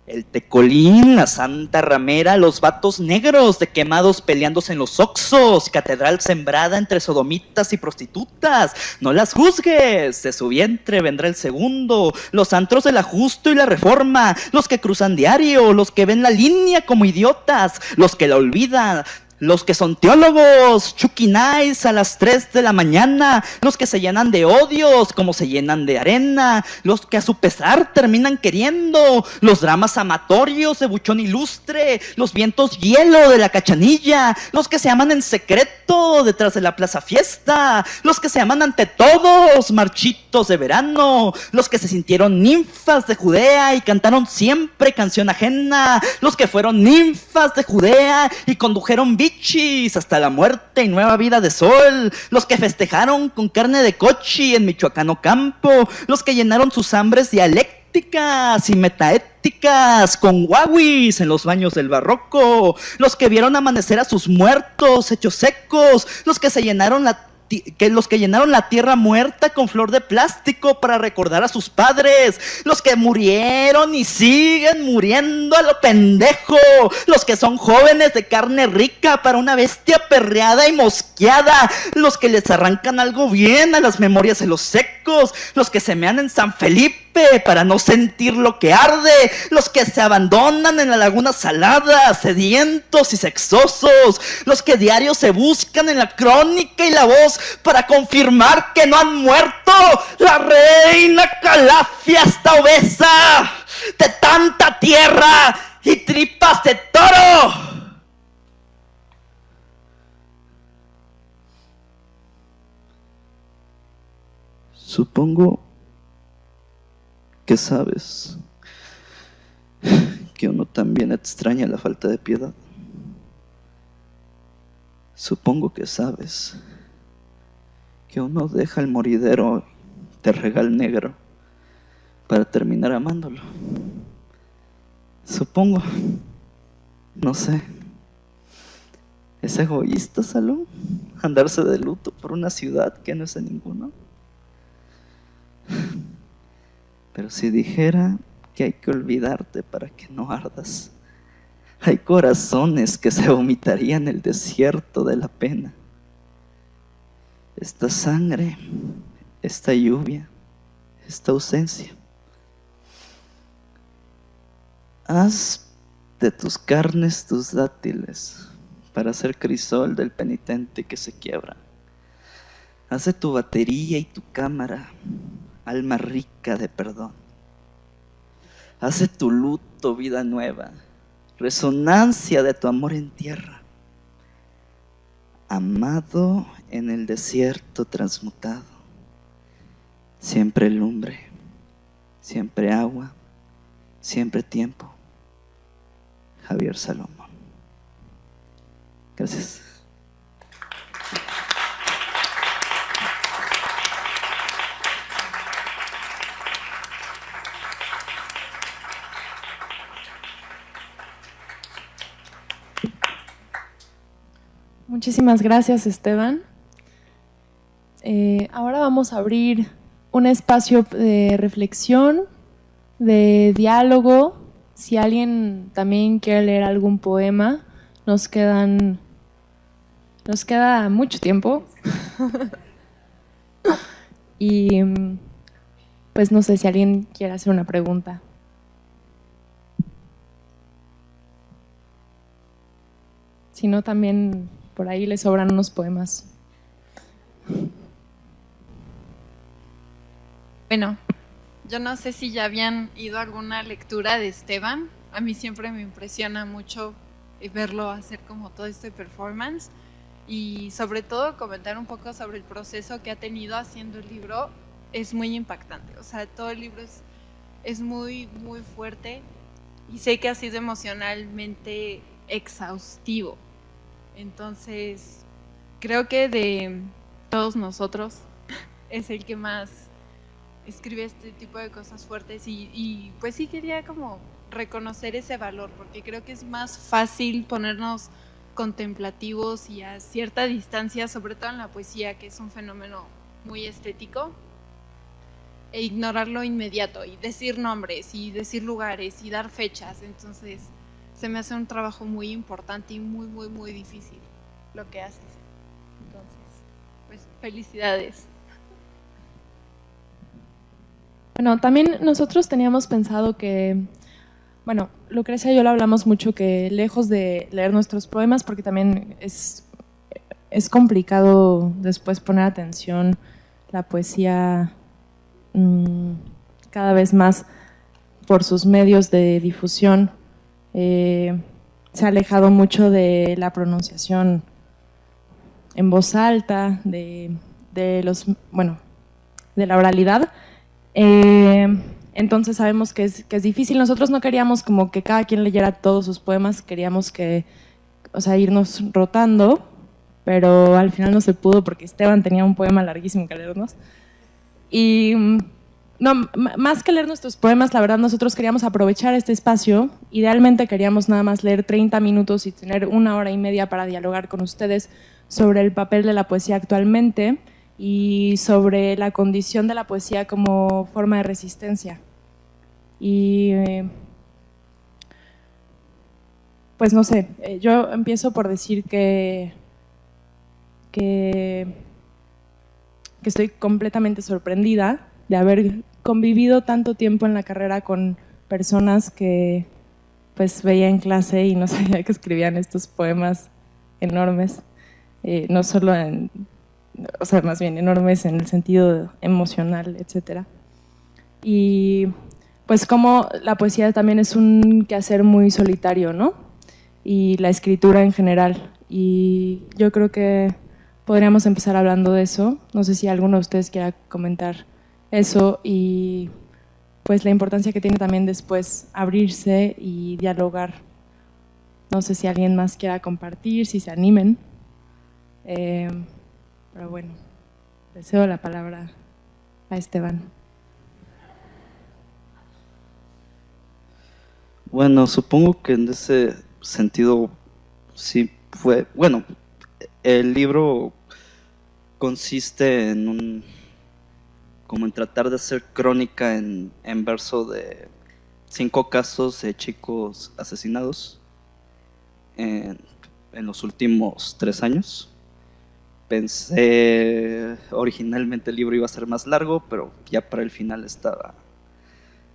El tecolín, la santa ramera, los vatos negros de quemados peleándose en los oxos, catedral sembrada entre sodomitas y prostitutas. No las juzgues, de su vientre vendrá el segundo. Los antros del ajusto y la reforma, los que cruzan diario, los que ven la línea como idiotas, los que la olvidan. Los que son teólogos, chuquinais a las 3 de la mañana, los que se llenan de odios como se llenan de arena, los que a su pesar terminan queriendo, los dramas amatorios de Buchón Ilustre, los vientos hielo de la Cachanilla, los que se aman en secreto detrás de la plaza fiesta, los que se aman ante todos, marchitos de verano, los que se sintieron ninfas de Judea y cantaron siempre canción ajena, los que fueron ninfas de Judea y condujeron bichis hasta la muerte y nueva vida de sol, los que festejaron con carne de cochi en Michoacano campo, los que llenaron sus hambres dialécticas y metaéticas con guauis en los baños del barroco, los que vieron amanecer a sus muertos hechos secos, los que llenaron la tierra muerta con flor de plástico para recordar a sus padres, los que murieron y siguen muriendo a lo pendejo, los que son jóvenes de carne rica para una bestia perreada y mosqueada, los que les arrancan algo bien a las memorias de los secos, los que se mean en San Felipe para no sentir lo que arde, los que se abandonan en la laguna salada, sedientos y sexosos, los que diario se buscan en la crónica y la voz para confirmar que no han muerto. La reina Calafia está obesa de tanta tierra y tripas de toro. Supongo que sabes que uno también extraña la falta de piedad. Supongo que sabes que uno deja el moridero de regal negro para terminar amándolo. Supongo, no sé, ¿es egoísta, Salón, andarse de luto por una ciudad que no es de ninguno? Pero si dijera que hay que olvidarte para que no ardas, hay corazones que se vomitarían en el desierto de la pena. Esta sangre, esta lluvia, esta ausencia. Haz de tus carnes tus dátiles para hacer crisol del penitente que se quiebra. Haz de tu batería y tu cámara alma rica de perdón. Haz de tu luto vida nueva, resonancia de tu amor en tierra. Amado en el desierto transmutado, siempre lumbre, siempre agua, siempre tiempo. Javier Salomón. Gracias. Muchísimas gracias, Esteban. Ahora vamos a abrir un espacio de reflexión, de diálogo. Si alguien también quiere leer algún poema, nos queda mucho tiempo. Y pues no sé si alguien quiere hacer una pregunta. Si no, también por ahí le sobran unos poemas. Bueno, yo no sé si ya habían ido a alguna lectura de Esteban. A mí siempre me impresiona mucho verlo hacer como todo este performance y sobre todo comentar un poco sobre el proceso que ha tenido haciendo el libro. Es muy impactante, o sea, todo el libro es muy, muy fuerte y sé que ha sido emocionalmente exhaustivo. Entonces, creo que de todos nosotros es el que más escribe este tipo de cosas fuertes y pues sí quería como reconocer ese valor, porque creo que es más fácil ponernos contemplativos y a cierta distancia, sobre todo en la poesía, que es un fenómeno muy estético, e ignorar lo inmediato y decir nombres y decir lugares y dar fechas. Entonces se me hace un trabajo muy importante y muy, muy, muy difícil lo que haces. Entonces, pues felicidades. Bueno, también nosotros teníamos pensado que Bueno, Lucrecia y yo lo hablamos mucho, que lejos de leer nuestros poemas, porque también es complicado después poner atención, la poesía cada vez más por sus medios de difusión se ha alejado mucho de la pronunciación en voz alta, de la oralidad. Entonces sabemos que es difícil. Nosotros no queríamos como que cada quien leyera todos sus poemas, queríamos irnos rotando, pero al final no se pudo porque Esteban tenía un poema larguísimo que leernos. Y no, más que leer nuestros poemas, la verdad nosotros queríamos aprovechar este espacio. Idealmente queríamos nada más leer 30 minutos y tener 1 hora y media para dialogar con ustedes sobre el papel de la poesía actualmente y sobre la condición de la poesía como forma de resistencia. Y pues no sé, yo empiezo por decir que estoy completamente sorprendida de haber convivido tanto tiempo en la carrera con personas que pues veía en clase y no sabía que escribían estos poemas enormes, no solo más bien enormes en el sentido emocional, etcétera. Y pues como la poesía también es un quehacer muy solitario, ¿no? Y la escritura en general. Y yo creo que podríamos empezar hablando de eso. No sé si alguno de ustedes quiera comentar eso y pues la importancia que tiene también después abrirse y dialogar. No sé si alguien más quiera compartir, si se animen. Pero bueno, le cedo la palabra a Esteban. Bueno, supongo que en ese sentido sí fue, bueno, el libro consiste como en tratar de hacer crónica en verso de 5 casos de chicos asesinados en los últimos 3 años. Pensé originalmente el libro iba a ser más largo, pero ya para el final estaba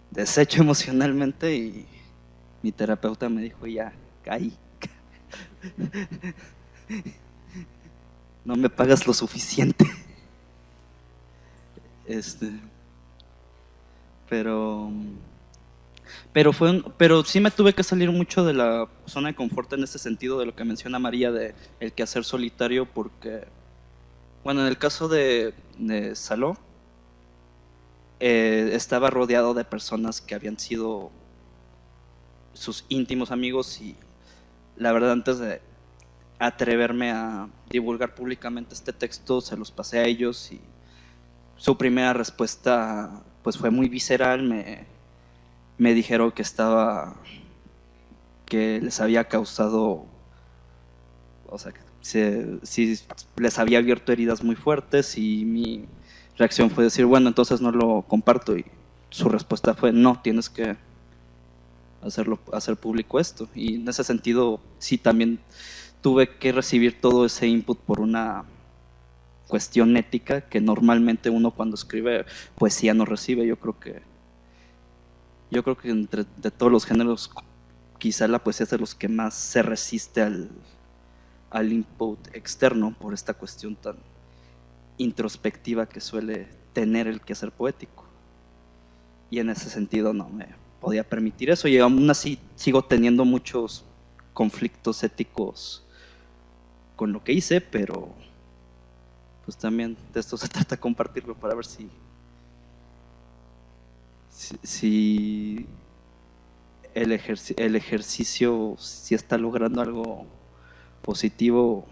deshecho emocionalmente y mi terapeuta me dijo, ya, caí. No me pagas lo suficiente. Pero sí me tuve que salir mucho de la zona de confort en ese sentido de lo que menciona María de el quehacer solitario, porque bueno, en el caso de Saló estaba rodeado de personas que habían sido sus íntimos amigos y la verdad antes de atreverme a divulgar públicamente este texto se los pasé a ellos y su primera respuesta pues fue muy visceral. Me dijeron que les había causado, o sea, sí les había abierto heridas muy fuertes y mi reacción fue decir, bueno, entonces no lo comparto, y su respuesta fue, no, tienes que hacer público esto. Y en ese sentido sí también tuve que recibir todo ese input por una cuestión ética que normalmente uno cuando escribe poesía no recibe. Yo creo que de todos los géneros quizá la poesía es de los que más se resiste al input externo por esta cuestión tan introspectiva que suele tener el quehacer poético. Y en ese sentido no me podía permitir eso, y aún así sigo teniendo muchos conflictos éticos con lo que hice, pero pues también de esto se trata, compartirlo para ver si el ejercicio si está logrando algo positivo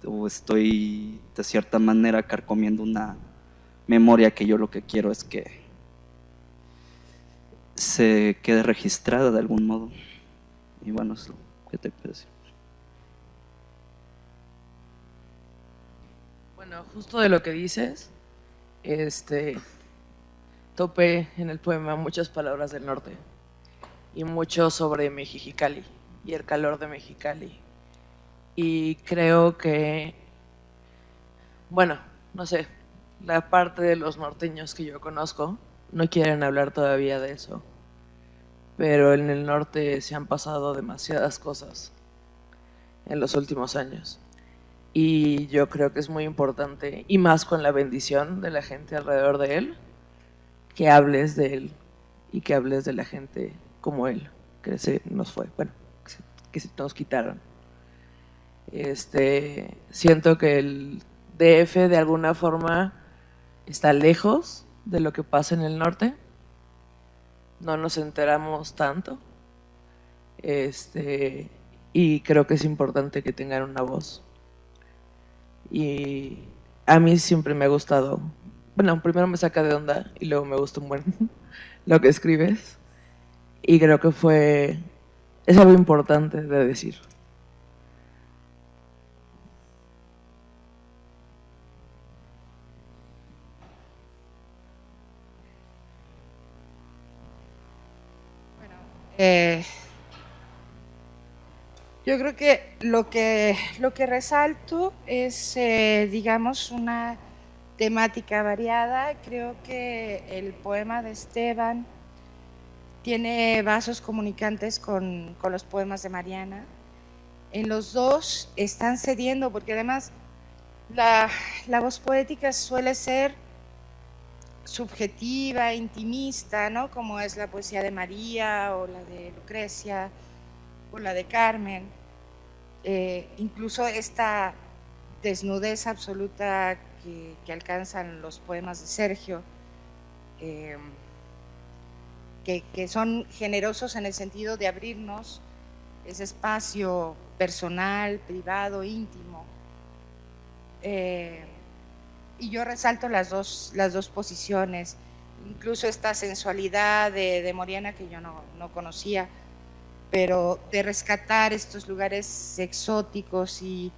o estoy de cierta manera carcomiendo una memoria que yo lo que quiero es que se quede registrada de algún modo. Y bueno, es lo que te puedo decir. Bueno, justo de lo que dices, topé en el poema muchas palabras del norte y mucho sobre Mexicali y el calor de Mexicali. Y creo que, bueno, no sé, la parte de los norteños que yo conozco no quieren hablar todavía de eso. pero en el norte se han pasado demasiadas cosas en los últimos años. Y yo creo que es muy importante, y más con la bendición de la gente alrededor de él, que hables de él y que hables de la gente como él, que se nos fue, bueno, que se nos quitaron. Siento que el DF de alguna forma está lejos de lo que pasa en el norte, no nos enteramos tanto, y creo que es importante que tengan una voz. Y a mí siempre me ha gustado, bueno, primero me saca de onda y luego me gusta un buen lo que escribes, y creo que es algo importante de decir. Yo creo que lo que resalto es, digamos, una temática variada. Creo que el poema de Esteban tiene vasos comunicantes con los poemas de Mariana. En los dos están cediendo, porque además la voz poética suele ser subjetiva, intimista, ¿no? Como es la poesía de María o la de Lucrecia o la de Carmen. Incluso esta desnudez absoluta que alcanzan los poemas de Sergio, que son generosos en el sentido de abrirnos ese espacio personal, privado, íntimo. Y yo resalto las dos posiciones, incluso esta sensualidad de Mariana que yo no conocía, pero de rescatar estos lugares exóticos y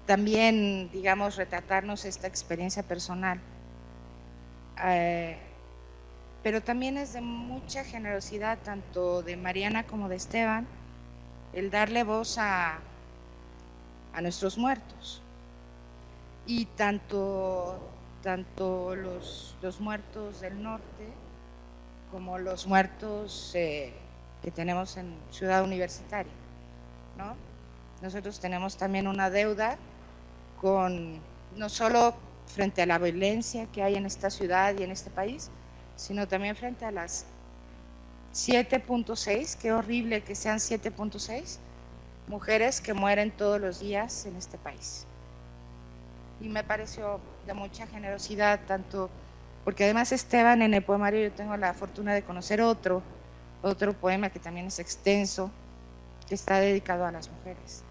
también, digamos, retratarnos esta experiencia personal. Pero también es de mucha generosidad, tanto de Mariana como de Esteban, el darle voz a nuestros muertos. Y tanto los muertos del norte como los muertos que tenemos en Ciudad Universitaria, ¿no? Nosotros tenemos también una deuda no solo frente a la violencia que hay en esta ciudad y en este país, sino también frente a las 7.6, qué horrible que sean 7.6 mujeres que mueren todos los días en este país. Y me pareció de mucha generosidad, tanto porque además Esteban, en el poemario yo tengo la fortuna de conocer otro poema que también es extenso, que está dedicado a las mujeres.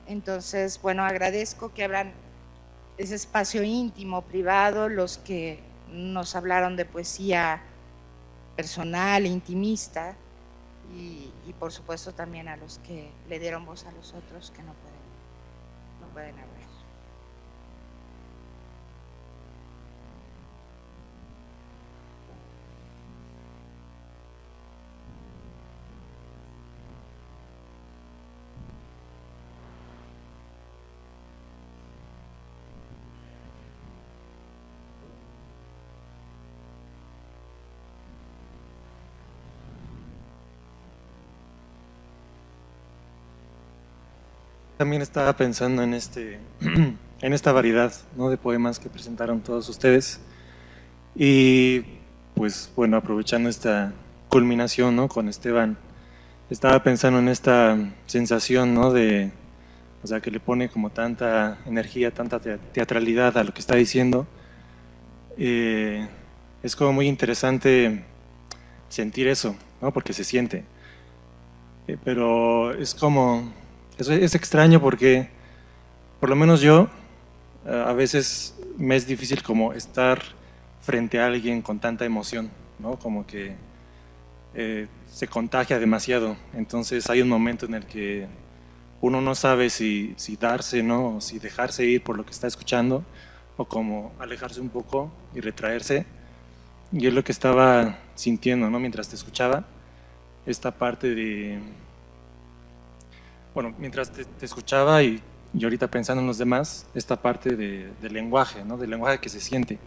Entonces, bueno, agradezco que abran ese espacio íntimo, privado, los que nos hablaron de poesía personal, intimista, y por supuesto también a los que le dieron voz a los otros que no pueden hablar. También estaba pensando en en esta variedad, ¿no?, de poemas que presentaron todos ustedes, y pues bueno, aprovechando esta culminación, ¿no?, con Esteban, estaba pensando en esta sensación, ¿no?, o sea, que le pone como tanta energía, tanta teatralidad a lo que está diciendo. Es como muy interesante sentir eso, ¿no?, porque se siente, pero es como... Es extraño porque, por lo menos yo, a veces me es difícil como estar frente a alguien con tanta emoción, ¿no? Como que se contagia demasiado. Entonces hay un momento en el que uno no sabe si darse, ¿no?, o si dejarse ir por lo que está escuchando, o como alejarse un poco y retraerse. Y es lo que estaba sintiendo, ¿no?, mientras te escuchaba, esta parte de... Bueno, mientras te escuchaba y ahorita pensando en los demás, esta parte del lenguaje, ¿no?, del lenguaje que se siente,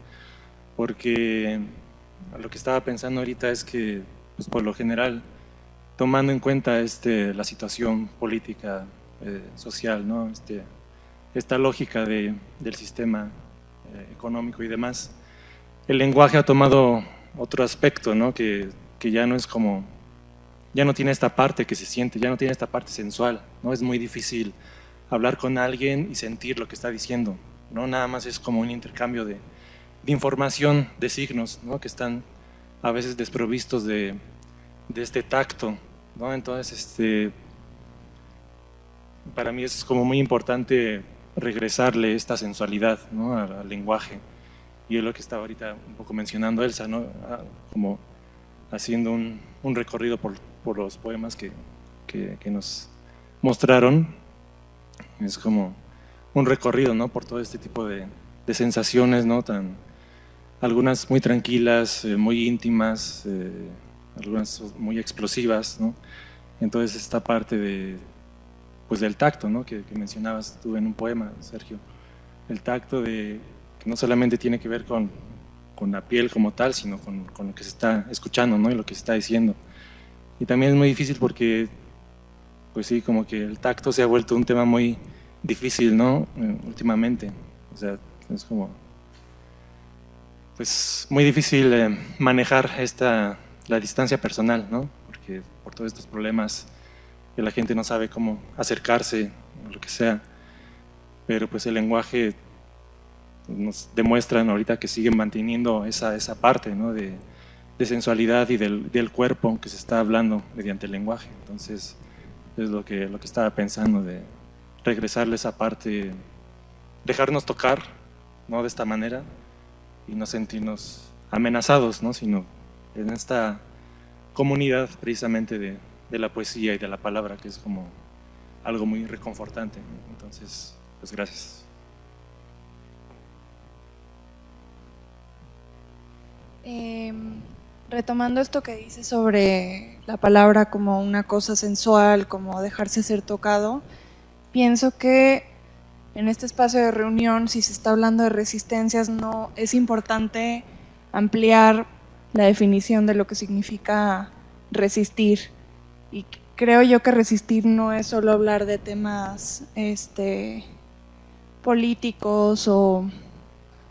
porque lo que estaba pensando ahorita es que pues por lo general, tomando en cuenta la situación política, social, ¿no? Esta lógica del sistema económico y demás, el lenguaje ha tomado otro aspecto, ¿no? Que ya no es como, ya no tiene esta parte que se siente, ya no tiene esta parte sensual, ¿no? Es muy difícil hablar con alguien y sentir lo que está diciendo, ¿no? Nada más es como un intercambio de información, de signos, ¿no? Que están a veces desprovistos de este tacto, ¿no? Entonces, para mí es como muy importante regresarle esta sensualidad, ¿no? al lenguaje. Y es lo que estaba ahorita un poco mencionando Elsa, ¿no? Como haciendo un recorrido por los poemas que nos mostraron. Es como un recorrido, ¿no? Por todo este tipo de sensaciones, ¿no? Algunas muy tranquilas, muy íntimas, algunas muy explosivas, ¿no? Entonces esta parte pues del tacto, ¿no? que mencionabas tú en un poema, Sergio, el tacto que no solamente tiene que ver con la piel como tal, sino con lo que se está escuchando, ¿no? Y lo que se está diciendo. Y también es muy difícil porque, pues sí, como que el tacto se ha vuelto un tema muy difícil, ¿no? Últimamente, o sea, es como, pues muy difícil manejar la distancia personal, ¿no? Porque por todos estos problemas que la gente no sabe cómo acercarse o lo que sea, pero pues el lenguaje nos demuestran ahorita que siguen manteniendo esa parte, ¿no? de sensualidad y del cuerpo que se está hablando mediante el lenguaje. Entonces es lo que estaba pensando, de regresarle esa parte, dejarnos tocar, ¿no? De esta manera y no sentirnos amenazados, ¿no? Sino en esta comunidad precisamente de la poesía y de la palabra, que es como algo muy reconfortante, ¿no? Entonces, pues gracias. Retomando esto que dice sobre la palabra como una cosa sensual, como dejarse ser tocado, pienso que en este espacio de reunión, si se está hablando de resistencias, no es importante ampliar la definición de lo que significa resistir. Y creo yo que resistir no es solo hablar de temas políticos o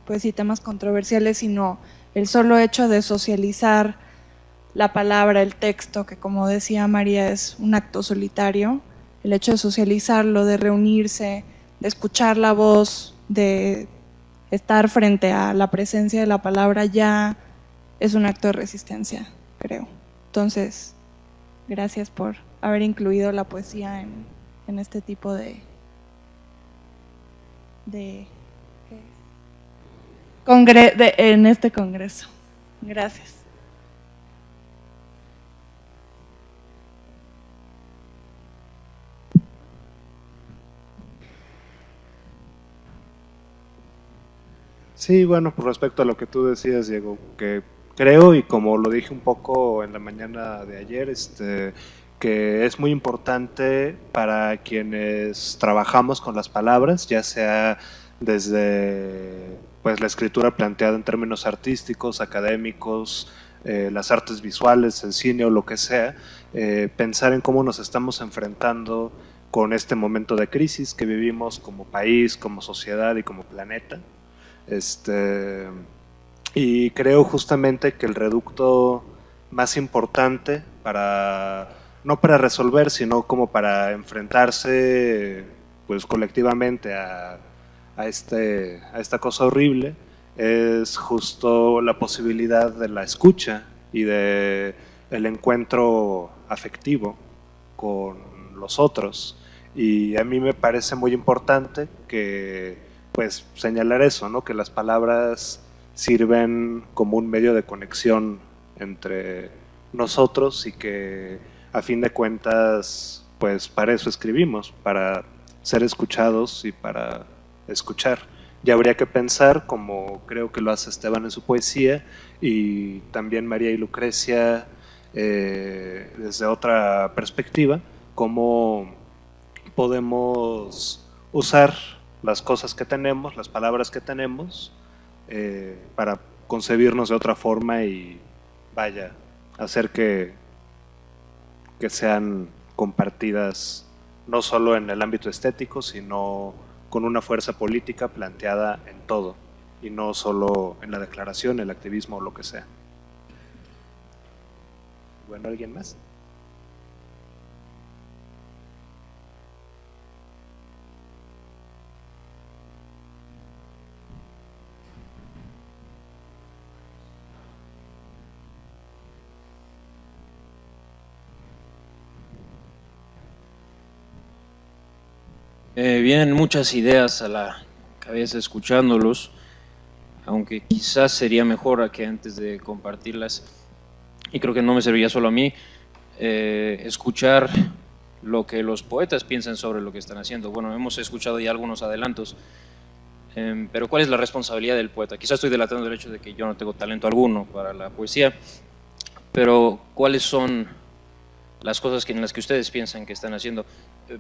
pues sí, temas controversiales, sino el solo hecho de socializar la palabra, el texto, que como decía María es un acto solitario, el hecho de socializarlo, de reunirse, de escuchar la voz, de estar frente a la presencia de la palabra, ya es un acto de resistencia, creo. Entonces, gracias por haber incluido la poesía en este tipo en este congreso. Gracias. Sí, bueno, por respecto a lo que tú decías, Diego, que creo, y como lo dije un poco en la mañana de ayer, que es muy importante para quienes trabajamos con las palabras, ya sea desde pues la escritura planteada en términos artísticos, académicos, las artes visuales, el cine o lo que sea, pensar en cómo nos estamos enfrentando con este momento de crisis que vivimos como país, como sociedad y como planeta. Y creo justamente que el reducto más importante no para resolver, sino como para enfrentarse pues colectivamente a esta cosa horrible, es justo la posibilidad de la escucha y de el encuentro afectivo con los otros. Y a mí me parece muy importante que pues señalar eso, ¿no? Que las palabras sirven como un medio de conexión entre nosotros y que a fin de cuentas pues para eso escribimos, para ser escuchados y para escuchar. Ya habría que pensar, como creo que lo hace Esteban en su poesía, y también María y Lucrecia desde otra perspectiva, cómo podemos usar las cosas que tenemos, las palabras que tenemos, para concebirnos de otra forma y vaya, hacer que que sean compartidas no solo en el ámbito estético, sino con una fuerza política planteada en todo, y no solo en la declaración, el activismo o lo que sea. Bueno, ¿alguien más? Vienen muchas ideas a la cabeza escuchándolos, aunque quizás sería mejor a que antes de compartirlas, y creo que no me serviría solo a mí, escuchar lo que los poetas piensan sobre lo que están haciendo. Bueno, hemos escuchado ya algunos adelantos, pero ¿cuál es la responsabilidad del poeta? Quizás estoy delatando el hecho de que yo no tengo talento alguno para la poesía, pero ¿cuáles son las cosas en las que ustedes piensan que están haciendo?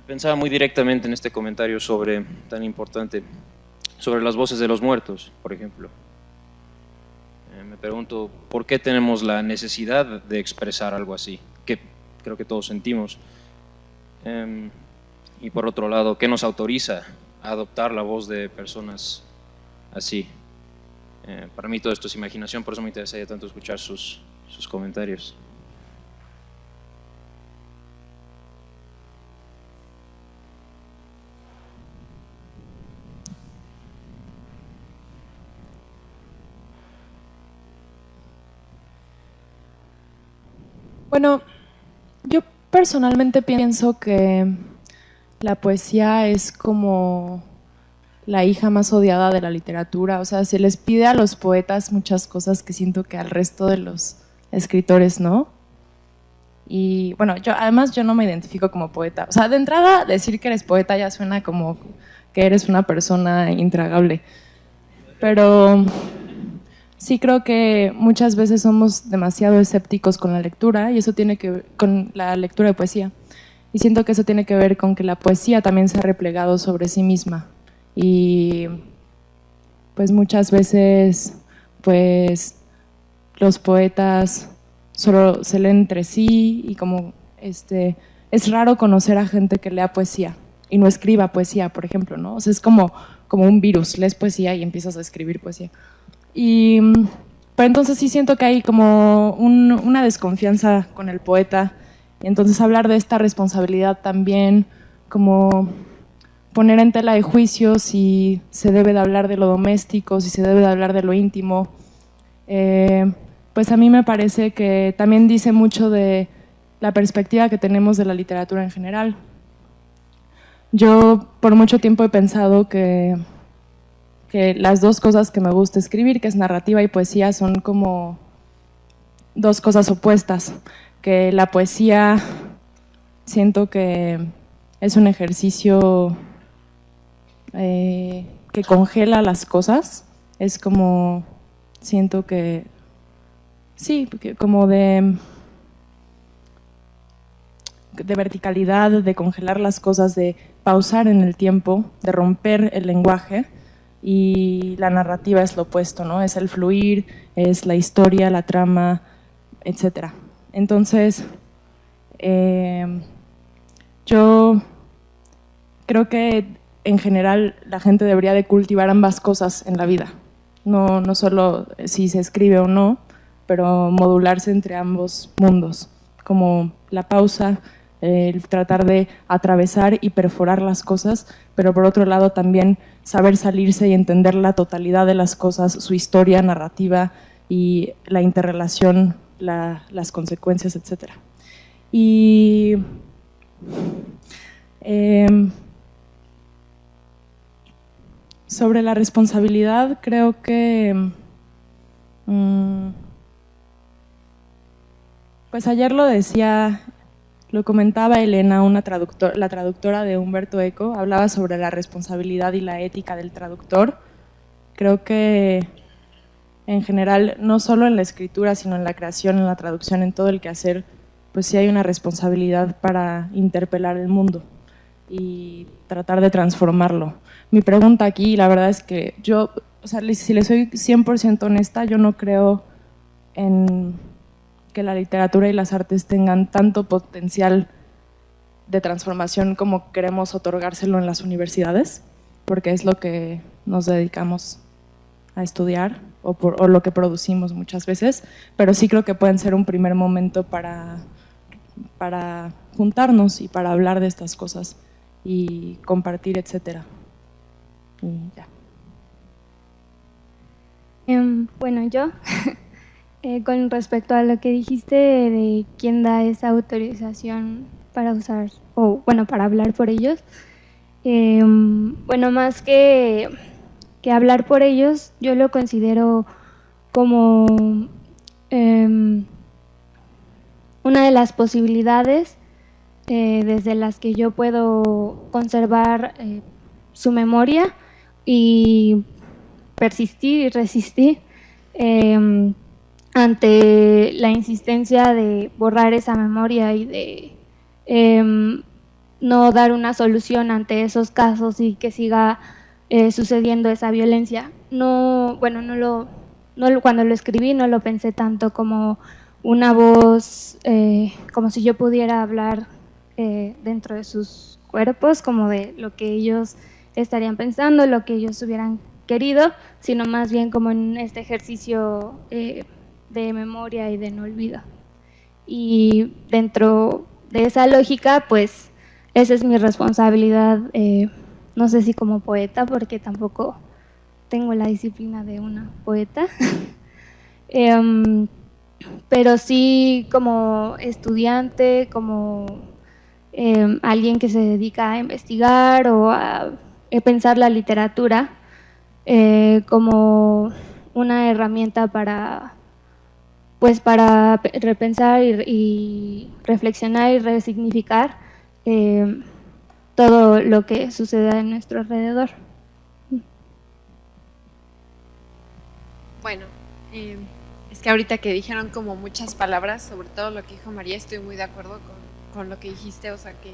Pensaba muy directamente en este comentario tan importante, sobre las voces de los muertos, por ejemplo. Me pregunto, ¿por qué tenemos la necesidad de expresar algo así? Que creo que todos sentimos. Y por otro lado, ¿qué nos autoriza a adoptar la voz de personas así? Para mí todo esto es imaginación, por eso me interesaría tanto escuchar sus comentarios. Bueno, yo personalmente pienso que la poesía es como la hija más odiada de la literatura. O sea, se les pide a los poetas muchas cosas que siento que al resto de los escritores no. Y bueno, además yo no me identifico como poeta. O sea, de entrada decir que eres poeta ya suena como que eres una persona intragable. Pero sí creo que muchas veces somos demasiado escépticos con la lectura, y eso tiene que ver con la lectura de poesía. Y siento que eso tiene que ver con que la poesía también se ha replegado sobre sí misma. Y pues muchas veces pues los poetas solo se leen entre sí, y como es raro conocer a gente que lea poesía y no escriba poesía, por ejemplo, ¿no? O sea, es como un virus, lees poesía y empiezas a escribir poesía. Pero entonces sí siento que hay como una desconfianza con el poeta, y entonces hablar de esta responsabilidad también, como poner en tela de juicio si se debe de hablar de lo doméstico, si se debe de hablar de lo íntimo, pues a mí me parece que también dice mucho de la perspectiva que tenemos de la literatura en general. Yo por mucho tiempo he pensado que las dos cosas que me gusta escribir, que es narrativa y poesía, son como dos cosas opuestas. Que la poesía siento que es un ejercicio que congela las cosas. Es como, siento que, sí, como de verticalidad, de congelar las cosas, de pausar en el tiempo, de romper el lenguaje. Y la narrativa es lo opuesto, ¿no? Es el fluir, es la historia, la trama, etc. Entonces, yo creo que en general la gente debería de cultivar ambas cosas en la vida. No solo si se escribe o no, pero modularse entre ambos mundos, como la pausa, el tratar de atravesar y perforar las cosas, pero por otro lado también saber salirse y entender la totalidad de las cosas, su historia narrativa y la interrelación, las consecuencias, etc. Y sobre la responsabilidad, creo que pues ayer lo comentaba Elena, la traductora de Humberto Eco, hablaba sobre la responsabilidad y la ética del traductor. Creo que en general, no solo en la escritura, sino en la creación, en la traducción, en todo el quehacer, pues sí hay una responsabilidad para interpelar el mundo y tratar de transformarlo. Mi pregunta aquí, la verdad es que yo, o sea, si le soy 100% honesta, yo no creo en que la literatura y las artes tengan tanto potencial de transformación como queremos otorgárselo en las universidades, porque es lo que nos dedicamos a estudiar o lo que producimos muchas veces, pero sí creo que pueden ser un primer momento para juntarnos y para hablar de estas cosas y compartir, etcétera. Y ya. Bueno, yo, con respecto a lo que dijiste de quién da esa autorización para usar, o bueno, para hablar por ellos, bueno, más que hablar por ellos, yo lo considero como una de las posibilidades desde las que yo puedo conservar su memoria y persistir y resistir ante la insistencia de borrar esa memoria y de no dar una solución ante esos casos y que siga sucediendo esa violencia. No, bueno, cuando lo escribí no lo pensé tanto como una voz, como si yo pudiera hablar dentro de sus cuerpos, como de lo que ellos estarían pensando, lo que ellos hubieran querido, sino más bien como en este ejercicio de memoria y de no olvido. Y dentro de esa lógica, pues esa es mi responsabilidad, no sé si como poeta, porque tampoco tengo la disciplina de una poeta, pero sí como estudiante, como alguien que se dedica a investigar o a pensar la literatura como una herramienta para repensar y reflexionar y resignificar todo lo que sucede a nuestro alrededor. Bueno, es que ahorita que dijeron como muchas palabras, sobre todo lo que dijo María, estoy muy de acuerdo con lo que dijiste, o sea que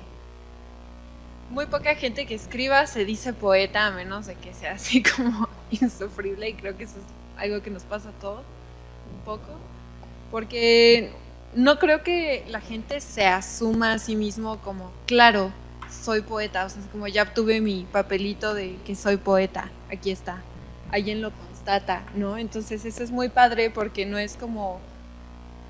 muy poca gente que escriba se dice poeta a menos de que sea así como insufrible, y creo que eso es algo que nos pasa a todos un poco, porque no creo que la gente se asuma a sí mismo como, claro, soy poeta, o sea, es como ya obtuve mi papelito de que soy poeta, aquí está, alguien lo constata, ¿no? Entonces eso es muy padre porque no es como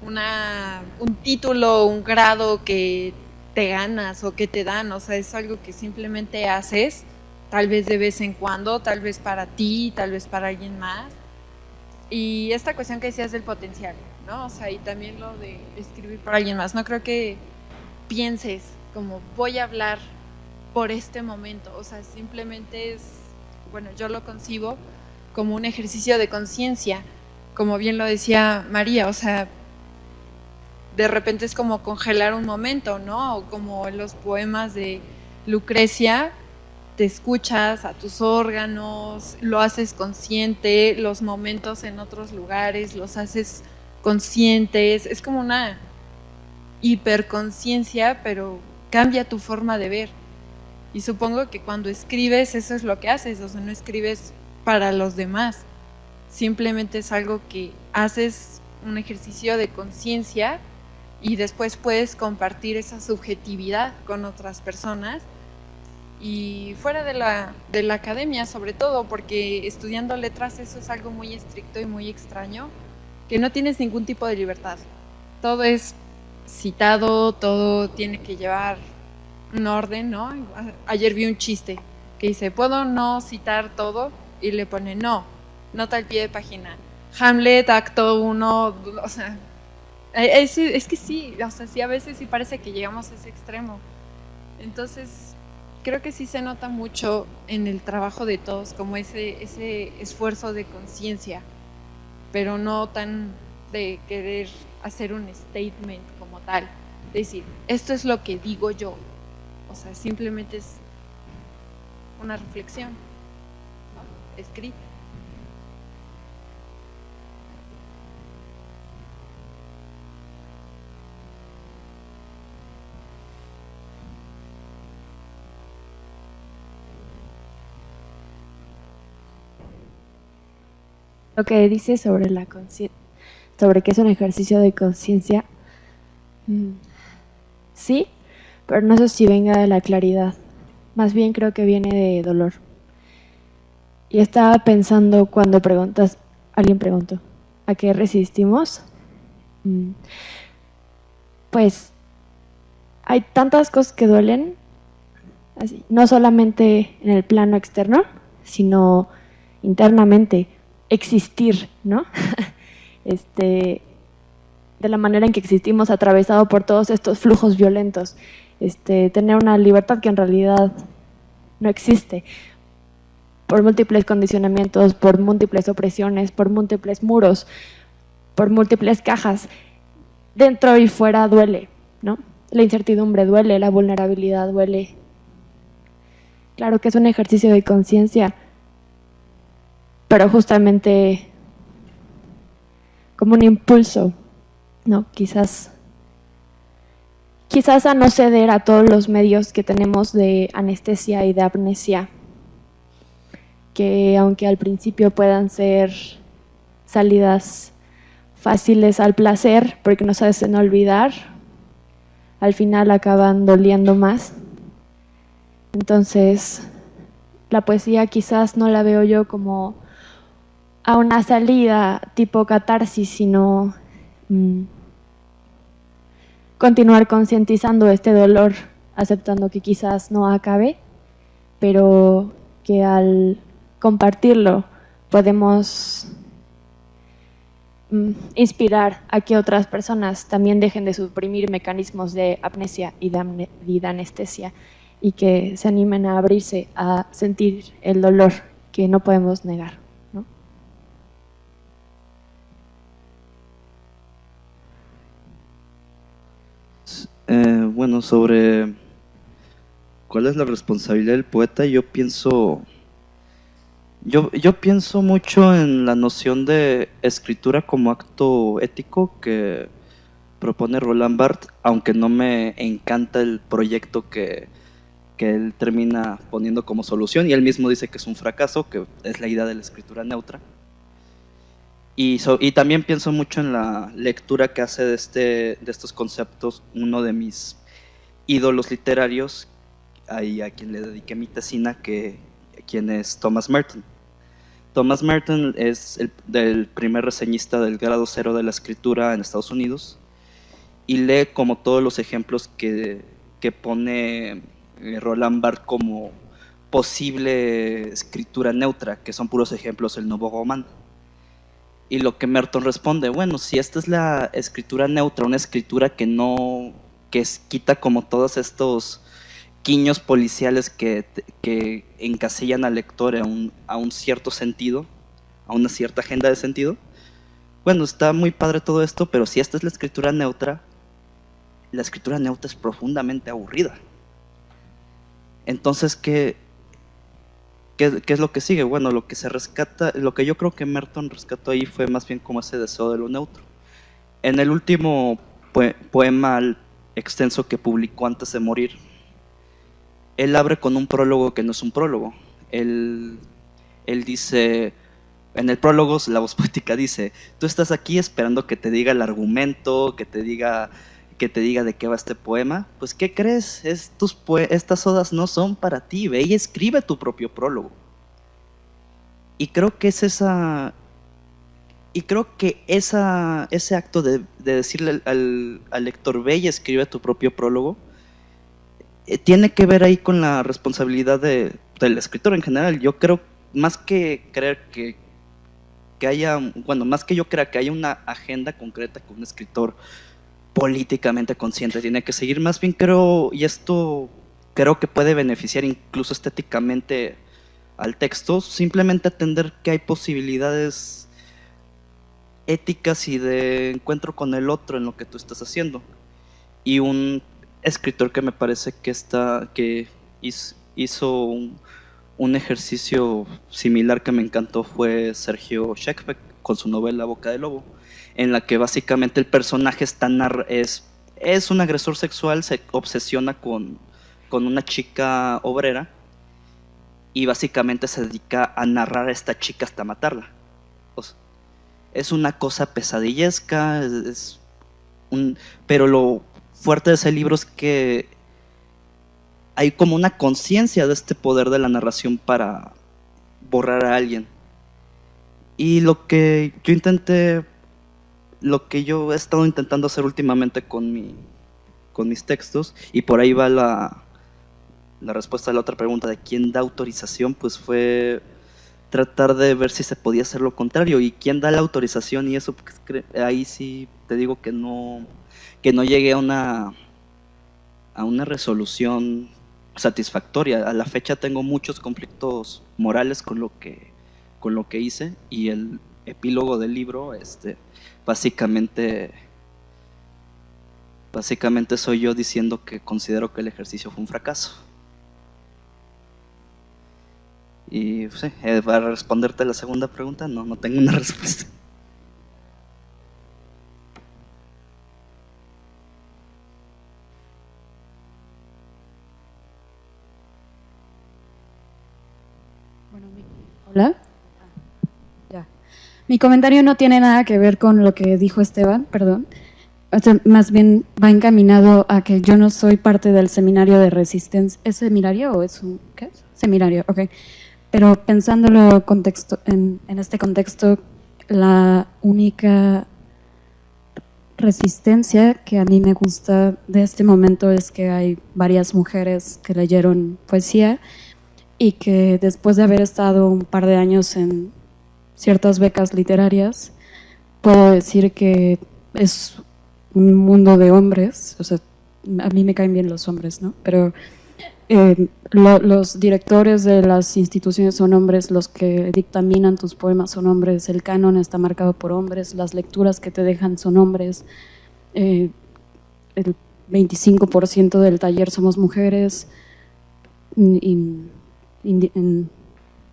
un título, un grado que te ganas o que te dan, o sea, es algo que simplemente haces, tal vez de vez en cuando, tal vez para ti, tal vez para alguien más. Y esta cuestión que decías del potencial, ¿no? O sea, y también lo de escribir para alguien más, no creo que pienses como voy a hablar por este momento, o sea, simplemente es, bueno, yo lo concibo como un ejercicio de conciencia, como bien lo decía María, o sea, de repente es como congelar un momento, ¿no? O como en los poemas de Lucrecia, te escuchas a tus órganos, lo haces consciente, los momentos en otros lugares los haces conscientes, es como una hiperconciencia, pero cambia tu forma de ver. Y supongo que cuando escribes eso es lo que haces, o sea, no escribes para los demás, simplemente es algo que haces, un ejercicio de conciencia, y después puedes compartir esa subjetividad con otras personas y fuera de la academia sobre todo, porque estudiando letras eso es algo muy estricto y muy extraño, que no tienes ningún tipo de libertad, todo es citado, todo tiene que llevar un orden, ¿no? Ayer vi un chiste que dice, ¿puedo no citar todo? Y le pone, no, nota al pie de página, Hamlet, acto 1, o sea, es que sí, o sea, sí, a veces sí parece que llegamos a ese extremo. Entonces, creo que sí se nota mucho en el trabajo de todos, como ese esfuerzo de conciencia, pero no tan de querer hacer un statement como tal, decir, esto es lo que digo yo, o sea, simplemente es una reflexión, ¿no? Escrita. Lo que dice sobre la sobre qué es un ejercicio de conciencia, sí, pero no sé si venga de la claridad. Más bien creo que viene de dolor. Y estaba pensando cuando alguien preguntó, ¿a qué resistimos? Pues hay tantas cosas que duelen, así, no solamente en el plano externo, sino internamente, existir, ¿no? De la manera en que existimos, atravesado por todos estos flujos violentos, tener una libertad que en realidad no existe, por múltiples condicionamientos, por múltiples opresiones, por múltiples muros, por múltiples cajas, dentro y fuera duele, ¿no? La incertidumbre duele, la vulnerabilidad duele. Claro que es un ejercicio de conciencia, pero justamente como un impulso, ¿no? Quizás a no ceder a todos los medios que tenemos de anestesia y de amnesia, que aunque al principio puedan ser salidas fáciles al placer, porque nos hacen olvidar, al final acaban doliendo más. Entonces, la poesía quizás no la veo yo como a una salida tipo catarsis, sino continuar concientizando este dolor, aceptando que quizás no acabe, pero que al compartirlo podemos inspirar a que otras personas también dejen de suprimir mecanismos de amnesia y de anestesia y que se animen a abrirse a sentir el dolor que no podemos negar, ¿no? Bueno, sobre cuál es la responsabilidad del poeta, yo pienso mucho en la noción de escritura como acto ético que propone Roland Barthes, aunque no me encanta el proyecto que él termina poniendo como solución, y él mismo dice que es un fracaso, que es la idea de la escritura neutra. Y también pienso mucho en la lectura que hace de estos conceptos uno de mis ídolos literarios, ahí a quien le dediqué mi tesina, quien es Thomas Merton. Thomas Merton es el primer reseñista del grado 0 de la escritura en Estados Unidos, y lee como todos los ejemplos que pone Roland Barthes como posible escritura neutra, que son puros ejemplos del Nouveau Roman. Y lo que Merton responde, bueno, si esta es la escritura neutra, una escritura que quita como todos estos guiños policiales que encasillan al lector a un cierto sentido, a una cierta agenda de sentido, bueno, está muy padre todo esto, pero si esta es la escritura neutra es profundamente aburrida. Entonces, ¿qué es lo que sigue? Bueno, lo que se rescata, lo que yo creo que Merton rescató ahí fue más bien como ese deseo de lo neutro. En el último poema extenso que publicó antes de morir, él abre con un prólogo que no es un prólogo. Él dice, en el prólogo la voz poética dice, tú estás aquí esperando que te diga el argumento, que te diga de qué va este poema. Pues ¿qué crees? Estas odas no son para ti, ve y escribe tu propio prólogo. Y creo que ese acto de decirle al lector, ve y escribe tu propio prólogo, tiene que ver ahí con la responsabilidad del escritor en general. Yo creo, más que creer que haya, bueno, más que yo crea que haya una agenda concreta que un escritor políticamente consciente tiene que seguir, más bien creo, y esto creo que puede beneficiar incluso estéticamente al texto, simplemente atender que hay posibilidades éticas y de encuentro con el otro en lo que tú estás haciendo. Y un escritor que me parece que hizo un ejercicio similar que me encantó fue Sergio Schekbeck con su novela Boca de Lobo, en la que básicamente el personaje es un agresor sexual, se obsesiona con una chica obrera y básicamente se dedica a narrar a esta chica hasta matarla. es una cosa pesadillesca, pero lo fuerte de ese libro es que hay como una conciencia de este poder de la narración para borrar a alguien. Y lo que yo he estado intentando hacer últimamente con mis textos, y por ahí va la respuesta a la otra pregunta de quién da autorización, pues fue tratar de ver si se podía hacer lo contrario, y quién da la autorización, y eso, porque ahí sí te digo que no llegué a una resolución satisfactoria. A la fecha tengo muchos conflictos morales con lo que hice, y el epílogo del libro básicamente soy yo diciendo que considero que el ejercicio fue un fracaso. Y sí, para responderte a la segunda pregunta, no tengo una respuesta. Hola. Ya. Mi comentario no tiene nada que ver con lo que dijo Esteban, perdón. O sea, más bien va encaminado a que yo no soy parte del seminario de resistencia. ¿Es seminario o es un qué es? Seminario, ok. Pero pensándolo en este contexto, la única resistencia que a mí me gusta de este momento es que hay varias mujeres que leyeron poesía y que después de haber estado un par de años en ciertas becas literarias, puedo decir que es un mundo de hombres. O sea, a mí me caen bien los hombres, ¿no? Pero los directores de las instituciones son hombres, los que dictaminan tus poemas son hombres, el canon está marcado por hombres, las lecturas que te dejan son hombres, el 25% del taller somos mujeres, en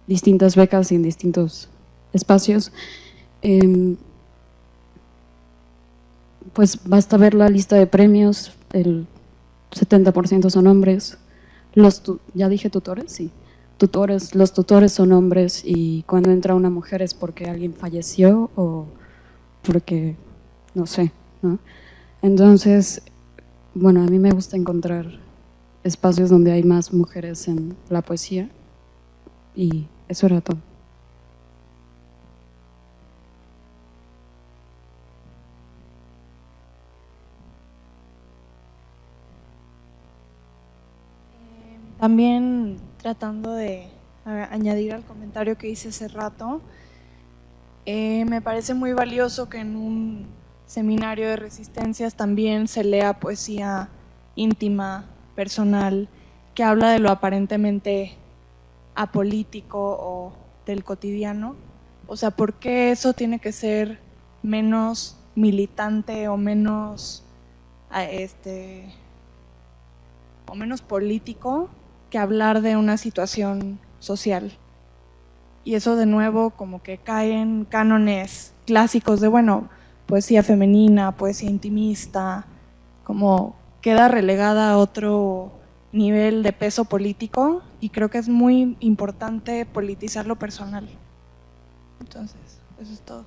distintas becas y en distintos espacios. Pues basta ver la lista de premios, el 70% son hombres. ¿Ya dije tutores? Sí. Los tutores son hombres, y cuando entra una mujer es porque alguien falleció o porque, no sé, ¿no? Entonces, bueno, a mí me gusta encontrar espacios donde hay más mujeres en la poesía, y eso era todo. También tratando de añadir al comentario que hice hace rato, me parece muy valioso que en un seminario de resistencias también se lea poesía íntima, personal, que habla de lo aparentemente apolítico o del cotidiano. O sea, ¿por qué eso tiene que ser menos militante o menos político que hablar de una situación social? Y eso de nuevo como que cae en cánones clásicos de, bueno, poesía femenina, poesía intimista, como queda relegada a otro nivel de peso político, y creo que es muy importante politizar lo personal. Entonces, eso es todo.